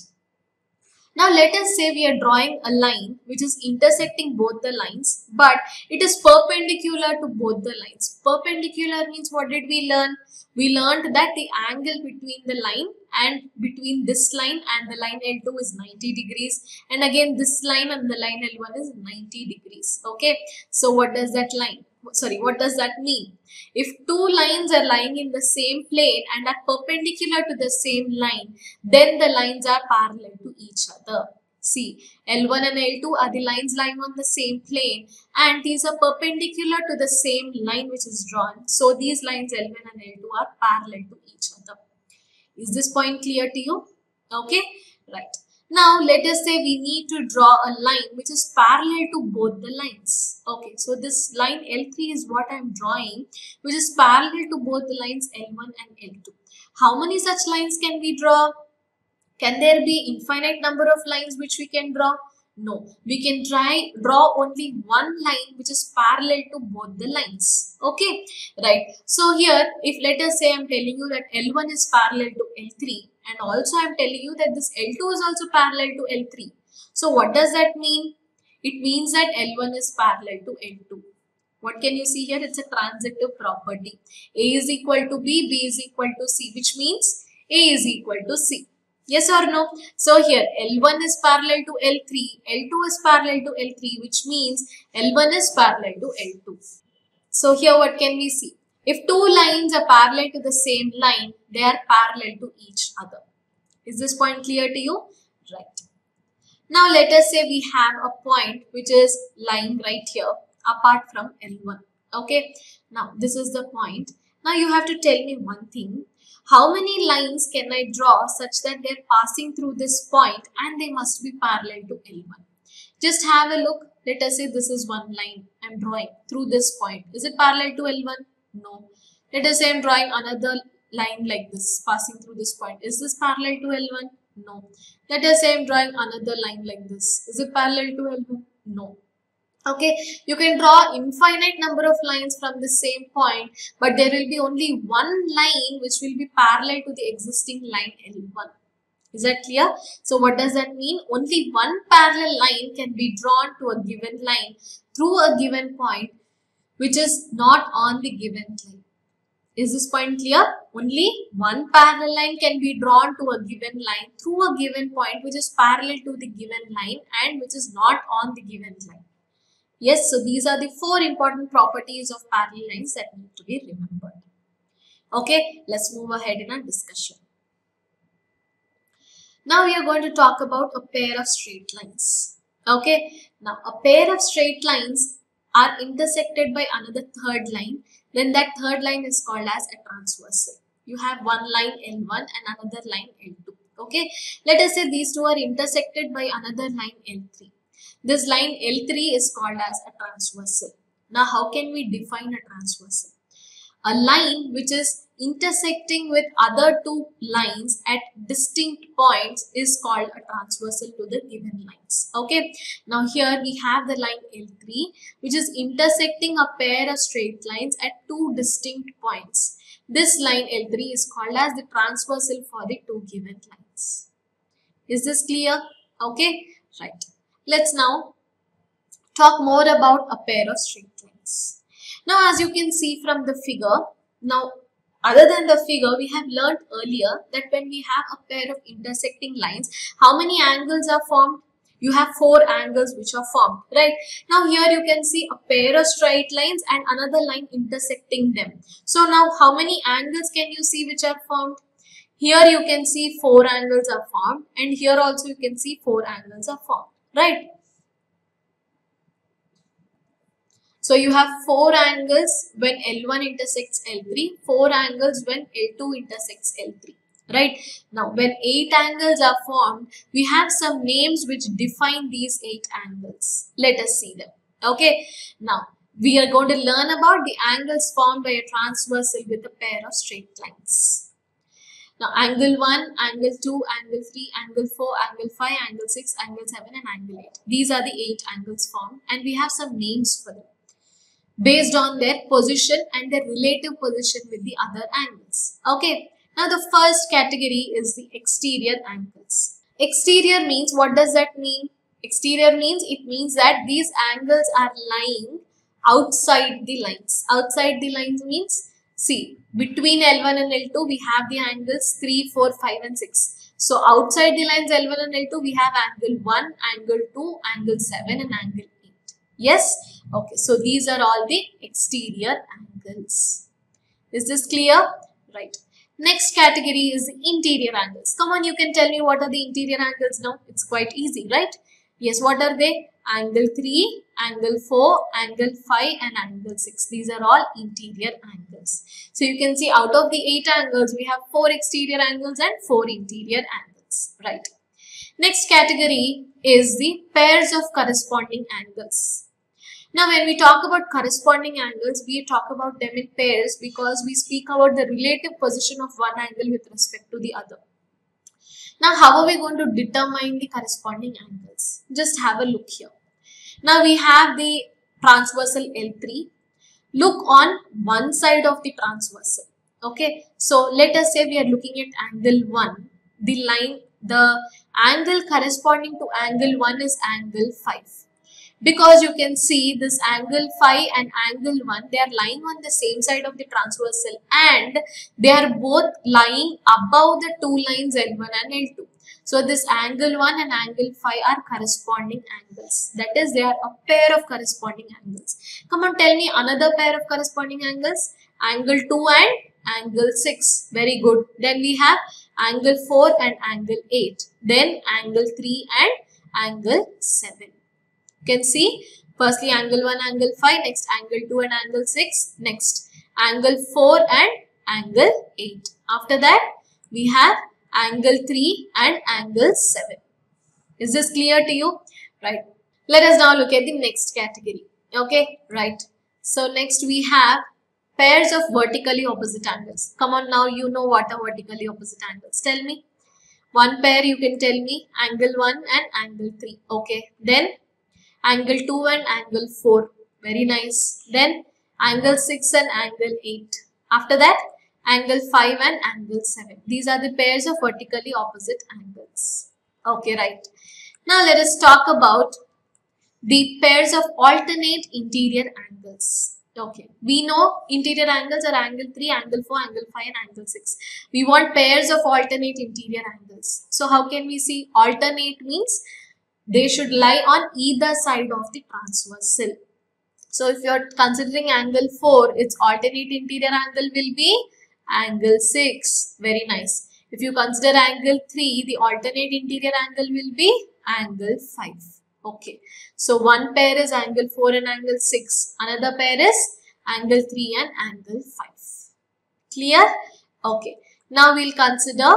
S1: Now let us say we are drawing a line which is intersecting both the lines, but it is perpendicular to both the lines. Perpendicular means what did we learn? We learned that the angle between the line and between this line and the line L2 is 90 degrees, and again this line and the line L1 is 90 degrees. Okay, so what does that what does that mean? If two lines are lying in the same plane and are perpendicular to the same line, then the lines are parallel to each other. See, L1 and L2 are the lines lying on the same plane and these are perpendicular to the same line which is drawn. So these lines L1 and L2 are parallel to each other. Is this point clear to you? Okay, right. Now let us say we need to draw a line which is parallel to both the lines. Okay, so this line L3 is what I am drawing, which is parallel to both the lines L1 and L2. How many such lines can we draw? Can there be infinite number of lines which we can draw? No, we can draw only one line which is parallel to both the lines. Okay, right. So here, if let us say I am telling you that L1 is parallel to L3 and also I am telling you that this L2 is also parallel to L3. So what does that mean? It means that L1 is parallel to L2. What can you see here? It's a transitive property. A is equal to B, B is equal to C, which means A is equal to C. Yes or no? So here L1 is parallel to L3, L2 is parallel to L3, which means L1 is parallel to L2. So here what can we see? If two lines are parallel to the same line, they are parallel to each other. Is this point clear to you? Right. Now let us say we have a point which is lying right here apart from L1. Okay. Now this is the point. Now you have to tell me one thing. How many lines can I draw such that they are passing through this point and they must be parallel to L1? Just have a look. Let us say this is one line I am drawing through this point. Is it parallel to L1? No. Let us say I am drawing another line like this passing through this point. Is this parallel to L1? No. Let us say I am drawing another line like this. Is it parallel to L1? No. Okay, you can draw infinite number of lines from the same point, but there will be only one line which will be parallel to the existing line L1. Is that clear? So what does that mean? Only one parallel line can be drawn to a given line through a given point which is not on the given line. Is this point clear? Only one parallel line can be drawn to a given line through a given point which is parallel to the given line and which is not on the given line. Yes, so these are the four important properties of parallel lines that need to be remembered. Okay, let's move ahead in our discussion. Now we are going to talk about a pair of straight lines. Okay, now a pair of straight lines are intersected by another third line. Then that third line is called as a transversal. You have one line L1 and another line L2. Okay, let us say these two are intersected by another line L3. This line L3 is called as a transversal. Now, how can we define a transversal? A line which is intersecting with other two lines at distinct points is called a transversal to the given lines. Okay. Now, here we have the line L3 which is intersecting a pair of straight lines at two distinct points. This line L3 is called as the transversal for the two given lines. Is this clear? Okay. Right. Let's now talk more about a pair of straight lines. Now, as you can see from the figure, now other than the figure, we have learned earlier that when we have a pair of intersecting lines, how many angles are formed? You have four angles which are formed, right? Now here you can see a pair of straight lines and another line intersecting them. So now how many angles can you see which are formed? Here you can see four angles are formed and here also you can see four angles are formed. Right. So you have four angles when L1 intersects L3, four angles when L2 intersects L3. Right. Now when 8 angles are formed, we have some names which define these 8 angles. Let us see them. Okay. Now we are going to learn about the angles formed by a transversal with a pair of straight lines. Now, angle 1, angle 2, angle 3, angle 4, angle 5, angle 6, angle 7 and angle 8. These are the 8 angles formed and we have some names for them based on their position and their relative position with the other angles. Okay. Now, the first category is the exterior angles. Exterior means, what does that mean? Exterior means, it means that these angles are lying outside the lines. Outside the lines means, see, between L1 and L2, we have the angles 3, 4, 5 and 6. So, outside the lines L1 and L2, we have angle 1, angle 2, angle 7 and angle 8. Yes? Okay. So, these are all the exterior angles. Is this clear? Right. Next category is the interior angles. Come on, you can tell me what are the interior angles now. It's quite easy, right? Yes, what are they? Angle 3, angle 4, angle 5 and angle 6. These are all interior angles. So you can see out of the 8 angles, we have 4 exterior angles and 4 interior angles. Right. Next category is the pairs of corresponding angles. Now when we talk about corresponding angles, we talk about them in pairs because we speak about the relative position of one angle with respect to the other. Now, how are we going to determine the corresponding angles? Just have a look here. Now, we have the transversal L3. Look on one side of the transversal. Okay. So, let us say we are looking at angle 1. The angle corresponding to angle 1 is angle 5. Because you can see this angle 5 and angle 1, they are lying on the same side of the transversal and they are both lying above the two lines L1 and L2. So this angle 1 and angle 5 are corresponding angles. That is, they are a pair of corresponding angles. Come on, tell me another pair of corresponding angles. Angle 2 and angle 6. Very good. Then we have angle 4 and angle 8. Then angle 3 and angle 7. You can see firstly angle 1, angle 5, next angle 2 and angle 6, next angle 4 and angle 8. After that we have angle 3 and angle 7. Is this clear to you? Right. Let us now look at the next category. Okay, right. So next we have pairs of vertically opposite angles. Come on, now you know what are vertically opposite angles. Tell me. One pair you can tell me, angle 1 and angle 3. Okay. Then angle 2 and angle 4. Very nice. Then angle 6 and angle 8. After that, angle 5 and angle 7. These are the pairs of vertically opposite angles. Okay, right. Now let us talk about the pairs of alternate interior angles. Okay, we know interior angles are angle 3, angle 4, angle 5 and angle 6. We want pairs of alternate interior angles. So how can we see? Alternate means they should lie on either side of the transversal. So if you are considering angle 4, its alternate interior angle will be angle 6. Very nice. If you consider angle 3, the alternate interior angle will be angle 5. Okay. So one pair is angle 4 and angle 6. Another pair is angle 3 and angle 5. Clear? Okay. Now we'll consider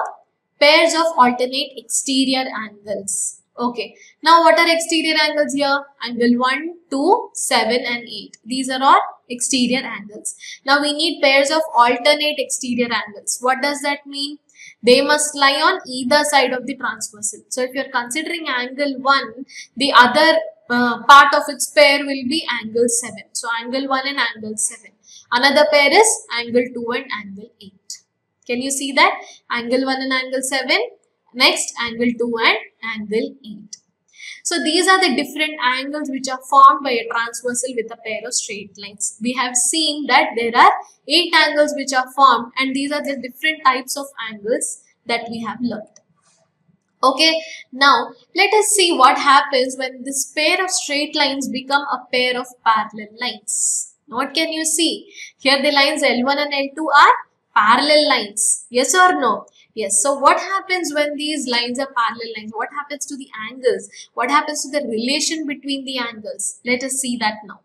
S1: pairs of alternate exterior angles. Okay. Now what are exterior angles here? Angle 1, 2, 7 and 8. These are all exterior angles. Now we need pairs of alternate exterior angles. What does that mean? They must lie on either side of the transversal. So if you are considering angle 1, the other part of its pair will be angle 7. So angle 1 and angle 7. Another pair is angle 2 and angle 8. Can you see that? Angle 1 and angle 7. Next, angle 2 and angle 8. So these are the different angles which are formed by a transversal with a pair of straight lines. We have seen that there are 8 angles which are formed, and these are the different types of angles that we have learned. Okay, now let us see what happens when this pair of straight lines become a pair of parallel lines. What can you see? Here the lines L1 and L2 are parallel lines. Yes or no? Yes. So what happens when these lines are parallel lines? What happens to the angles? What happens to the relation between the angles? Let us see that now.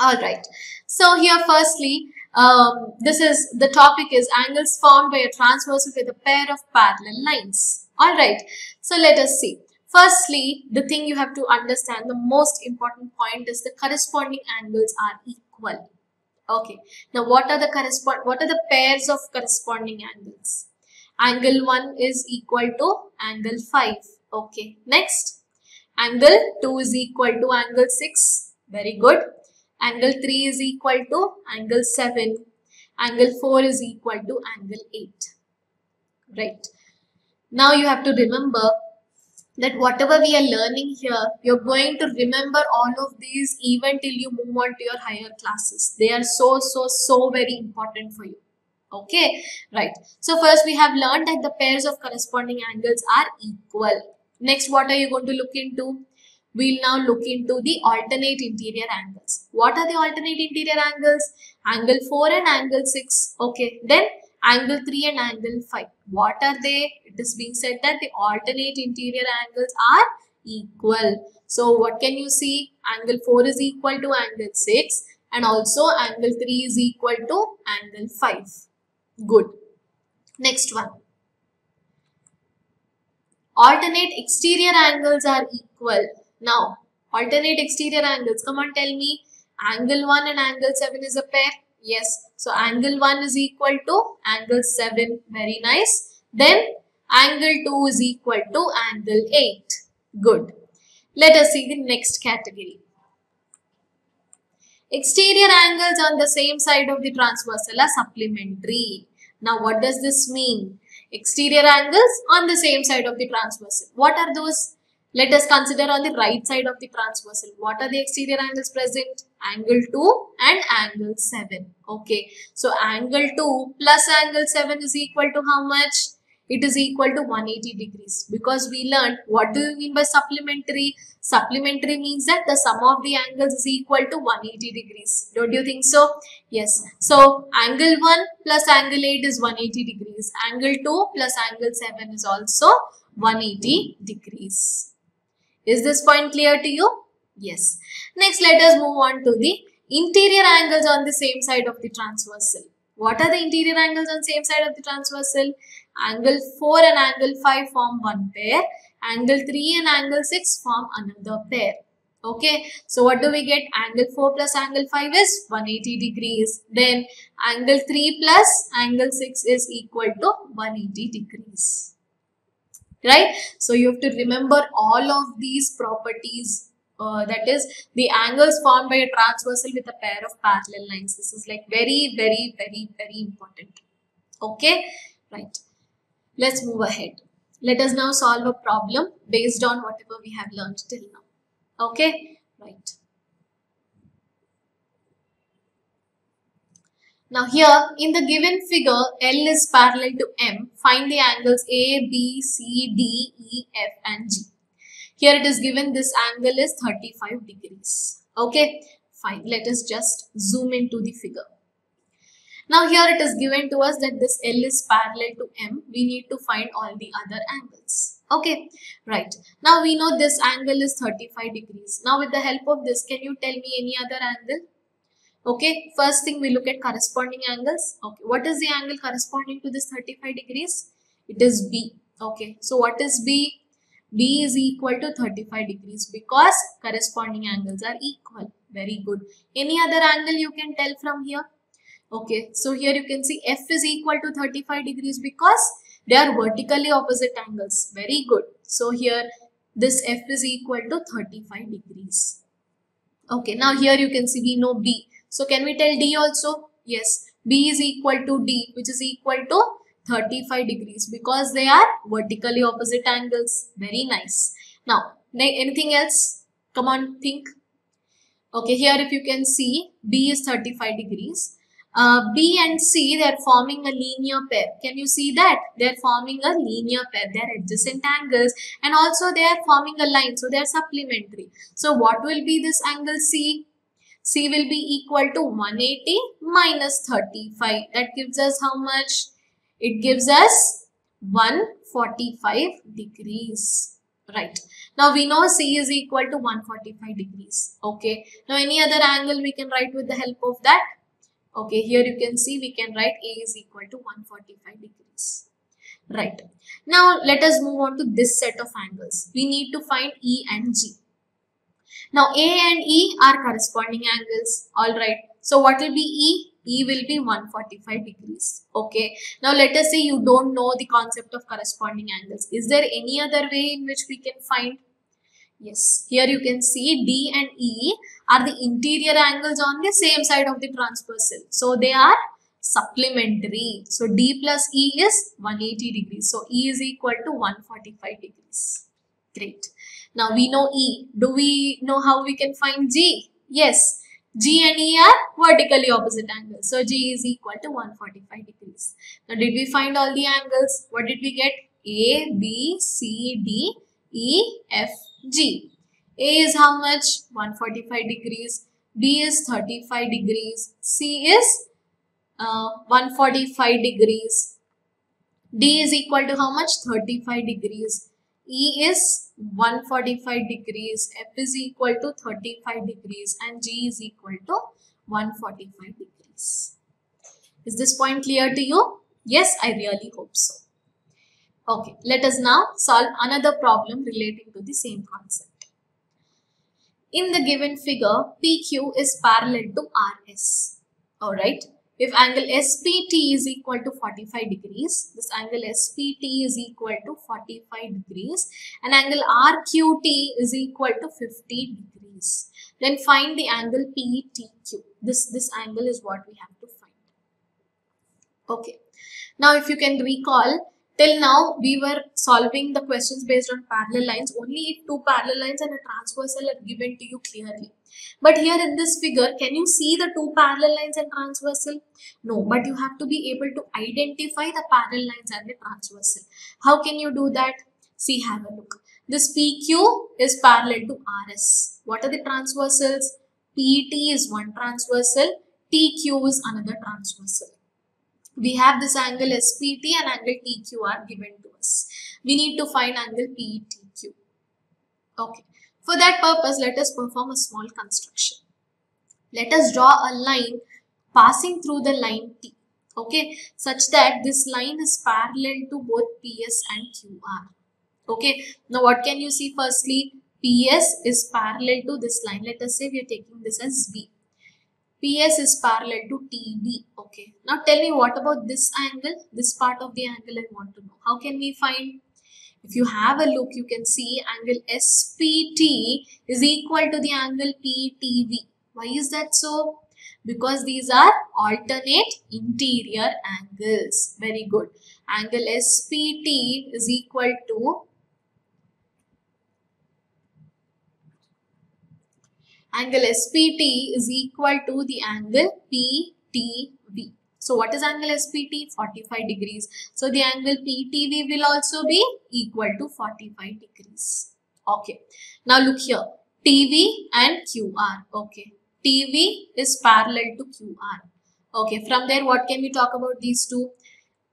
S1: Alright. So here firstly, the topic is angles formed by a transversal with a pair of parallel lines. Alright. So let us see. Firstly, the thing you have to understand, the most important point is the corresponding angles are equal. Okay. Now what are the pairs of corresponding angles? Angle 1 is equal to angle 5. Okay. Next, angle 2 is equal to angle 6. Very good. Angle 3 is equal to angle 7. Angle 4 is equal to angle 8. Right. Now you have to remember that whatever we are learning here, you're going to remember all of these even till you move on to your higher classes. They are so very important for you. Okay, right. So first we have learned that the pairs of corresponding angles are equal. Next, what are you going to look into? We'll now look into the alternate interior angles. What are the alternate interior angles? Angle 4 and angle 6. Okay, then angle 3 and angle 5. What are they? It is being said that the alternate interior angles are equal. So what can you see? Angle 4 is equal to angle 6 and also angle 3 is equal to angle 5. Good. Next one. Alternate exterior angles are equal. Now, alternate exterior angles. Come on, tell me. Angle 1 and angle 7 is a pair. Yes. So, angle 1 is equal to angle 7. Very nice. Then, angle 2 is equal to angle 8. Good. Let us see the next category. Exterior angles on the same side of the transversal are supplementary. Now, what does this mean? Exterior angles on the same side of the transversal. What are those? Let us consider on the right side of the transversal. What are the exterior angles present? Angle 2 and angle 7. Okay. So, angle 2 plus angle 7 is equal to how much? it is equal to 180 degrees, because we learned what do you mean by supplementary. Supplementary means that the sum of the angles is equal to 180 degrees. Don't you think so? Yes. So angle 1 plus angle 8 is 180 degrees. Angle 2 plus angle 7 is also 180 degrees. Is this point clear to you? Yes. Next, let us move on to the interior angles on the same side of the transversal. What are the interior angles on same side of the transversal? Angle 4 and angle 5 form one pair. Angle 3 and angle 6 form another pair. Okay. So what do we get? Angle 4 plus angle 5 is 180 degrees. Then angle 3 plus angle 6 is equal to 180 degrees. Right? So you have to remember all of these properties. That is the angles formed by a transversal with a pair of parallel lines. This is like very important. Okay, right. Let's move ahead. Let us now solve a problem based on whatever we have learned till now. Okay, right. Now here in the given figure, L is parallel to M. Find the angles A, B, C, D, E, F and G. Here it is given this angle is 35 degrees. Okay, fine. Let us just zoom into the figure. Now here it is given to us that this L is parallel to M. We need to find all the other angles. Okay, right. Now we know this angle is 35 degrees. Now with the help of this, can you tell me any other angle? Okay, first thing we look at corresponding angles. Okay, what is the angle corresponding to this 35 degrees? It is B. Okay, so what is B? B is equal to 35 degrees because corresponding angles are equal. Very good. Any other angle you can tell from here? Okay, so here you can see F is equal to 35 degrees because they are vertically opposite angles. Very good. So here this F is equal to 35 degrees. Okay, now here you can see we know B. So can we tell D also? Yes, B is equal to D, which is equal to 35 degrees because they are vertically opposite angles. Very nice. Now, anything else? Come on, think. Okay, here if you can see, B is 35 degrees. B and C, they are forming a linear pair. Can you see that? They are forming a linear pair. They are adjacent angles and also they are forming a line. So, they are supplementary. So, what will be this angle C? C will be equal to 180 minus 35. That gives us how much? It gives us 145 degrees. Right. Now we know C is equal to 145 degrees. Okay. Now any other angle we can write with the help of that? Okay. Here you can see we can write A is equal to 145 degrees. Right. Now let us move on to this set of angles. We need to find E and G. Now A and E are corresponding angles. Alright. So what will be E? E will be 145 degrees. Okay. Now let us say you don't know the concept of corresponding angles. Is there any other way in which we can find? Yes. Here you can see D and E are the interior angles on the same side of the transversal. So they are supplementary. So D plus E is 180 degrees. So E is equal to 145 degrees. Great. Now we know E. Do we know how we can find G? Yes. G and E are vertically opposite angles. So G is equal to 145 degrees. Now did we find all the angles? What did we get? A, B, C, D, E, F, G. A is how much? 145 degrees. B is 35 degrees. C is 145 degrees. D is equal to how much? 35 degrees. E is 145 degrees, F is equal to 35 degrees and G is equal to 145 degrees. Is this point clear to you? Yes, I really hope so. Okay, let us now solve another problem relating to the same concept. In the given figure, PQ is parallel to RS. Alright. If angle SPT is equal to 45 degrees, this angle SPT is equal to 45 degrees and angle RQT is equal to 50 degrees. Then find the angle PTQ. This angle is what we have to find. Okay. Now if you can recall, Till now, we were solving the questions based on parallel lines only if two parallel lines and a transversal are given to you clearly. But here in this figure, can you see the two parallel lines and transversal? No, but you have to be able to identify the parallel lines and the transversal. How can you do that? See, have a look. This PQ is parallel to RS. What are the transversals? PT is one transversal, TQ is another transversal. We have this angle SPT and angle TQ are given to us. We need to find angle PTQ. Okay. For that purpose, let us perform a small construction. Let us draw a line passing through the line T. Okay. Such that this line is parallel to both PS and QR. Okay. Now what can you see? Firstly, PS is parallel to this line. Let us say we are taking this as V. PS is parallel to TB. Okay. Now tell me, what about this angle? This part of the angle I want to know. How can we find? If you have a look, you can see angle SPT is equal to the angle PTV. Why is that so? Because these are alternate interior angles. Very good. Angle SPT is equal to angle SPT is equal to the angle PTV. So what is angle SPT? 45 degrees. So the angle PTV will also be equal to 45 degrees. Okay. Now look here. TV and QR. Okay. TV is parallel to QR. Okay. From there, what can we talk about these two?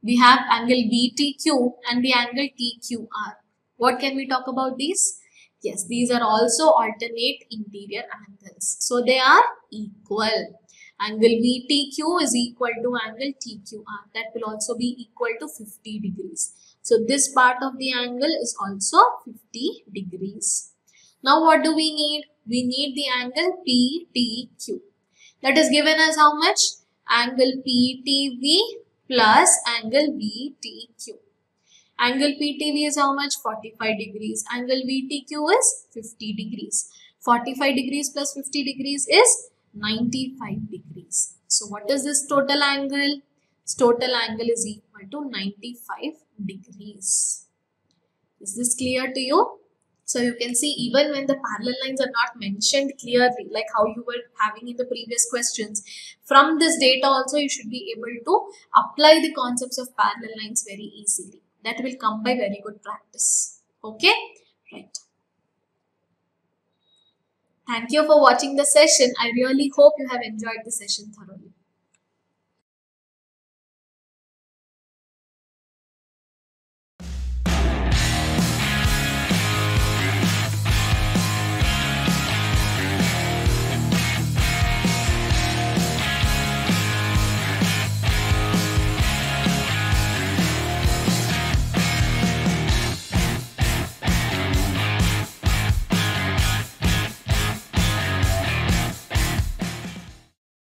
S1: We have angle VTQ and the angle TQR. What can we talk about these? Yes, these are also alternate interior angles. So they are equal. Angle VTQ is equal to angle TQR. That will also be equal to 50 degrees. So this part of the angle is also 50 degrees. Now what do we need? We need the angle PTQ. That is given as how much? Angle PTV plus angle VTQ. Angle PTV is how much? 45 degrees. Angle VTQ is 50 degrees. 45 degrees plus 50 degrees is 95 degrees. So what is this total angle? This total angle is equal to 95 degrees. Is this clear to you? So you can see, even when the parallel lines are not mentioned clearly, like how you were having in the previous questions, from this data also you should be able to apply the concepts of parallel lines very easily. That will come by very good practice. Okay? Right. Thank you for watching the session. I really hope you have enjoyed the session thoroughly.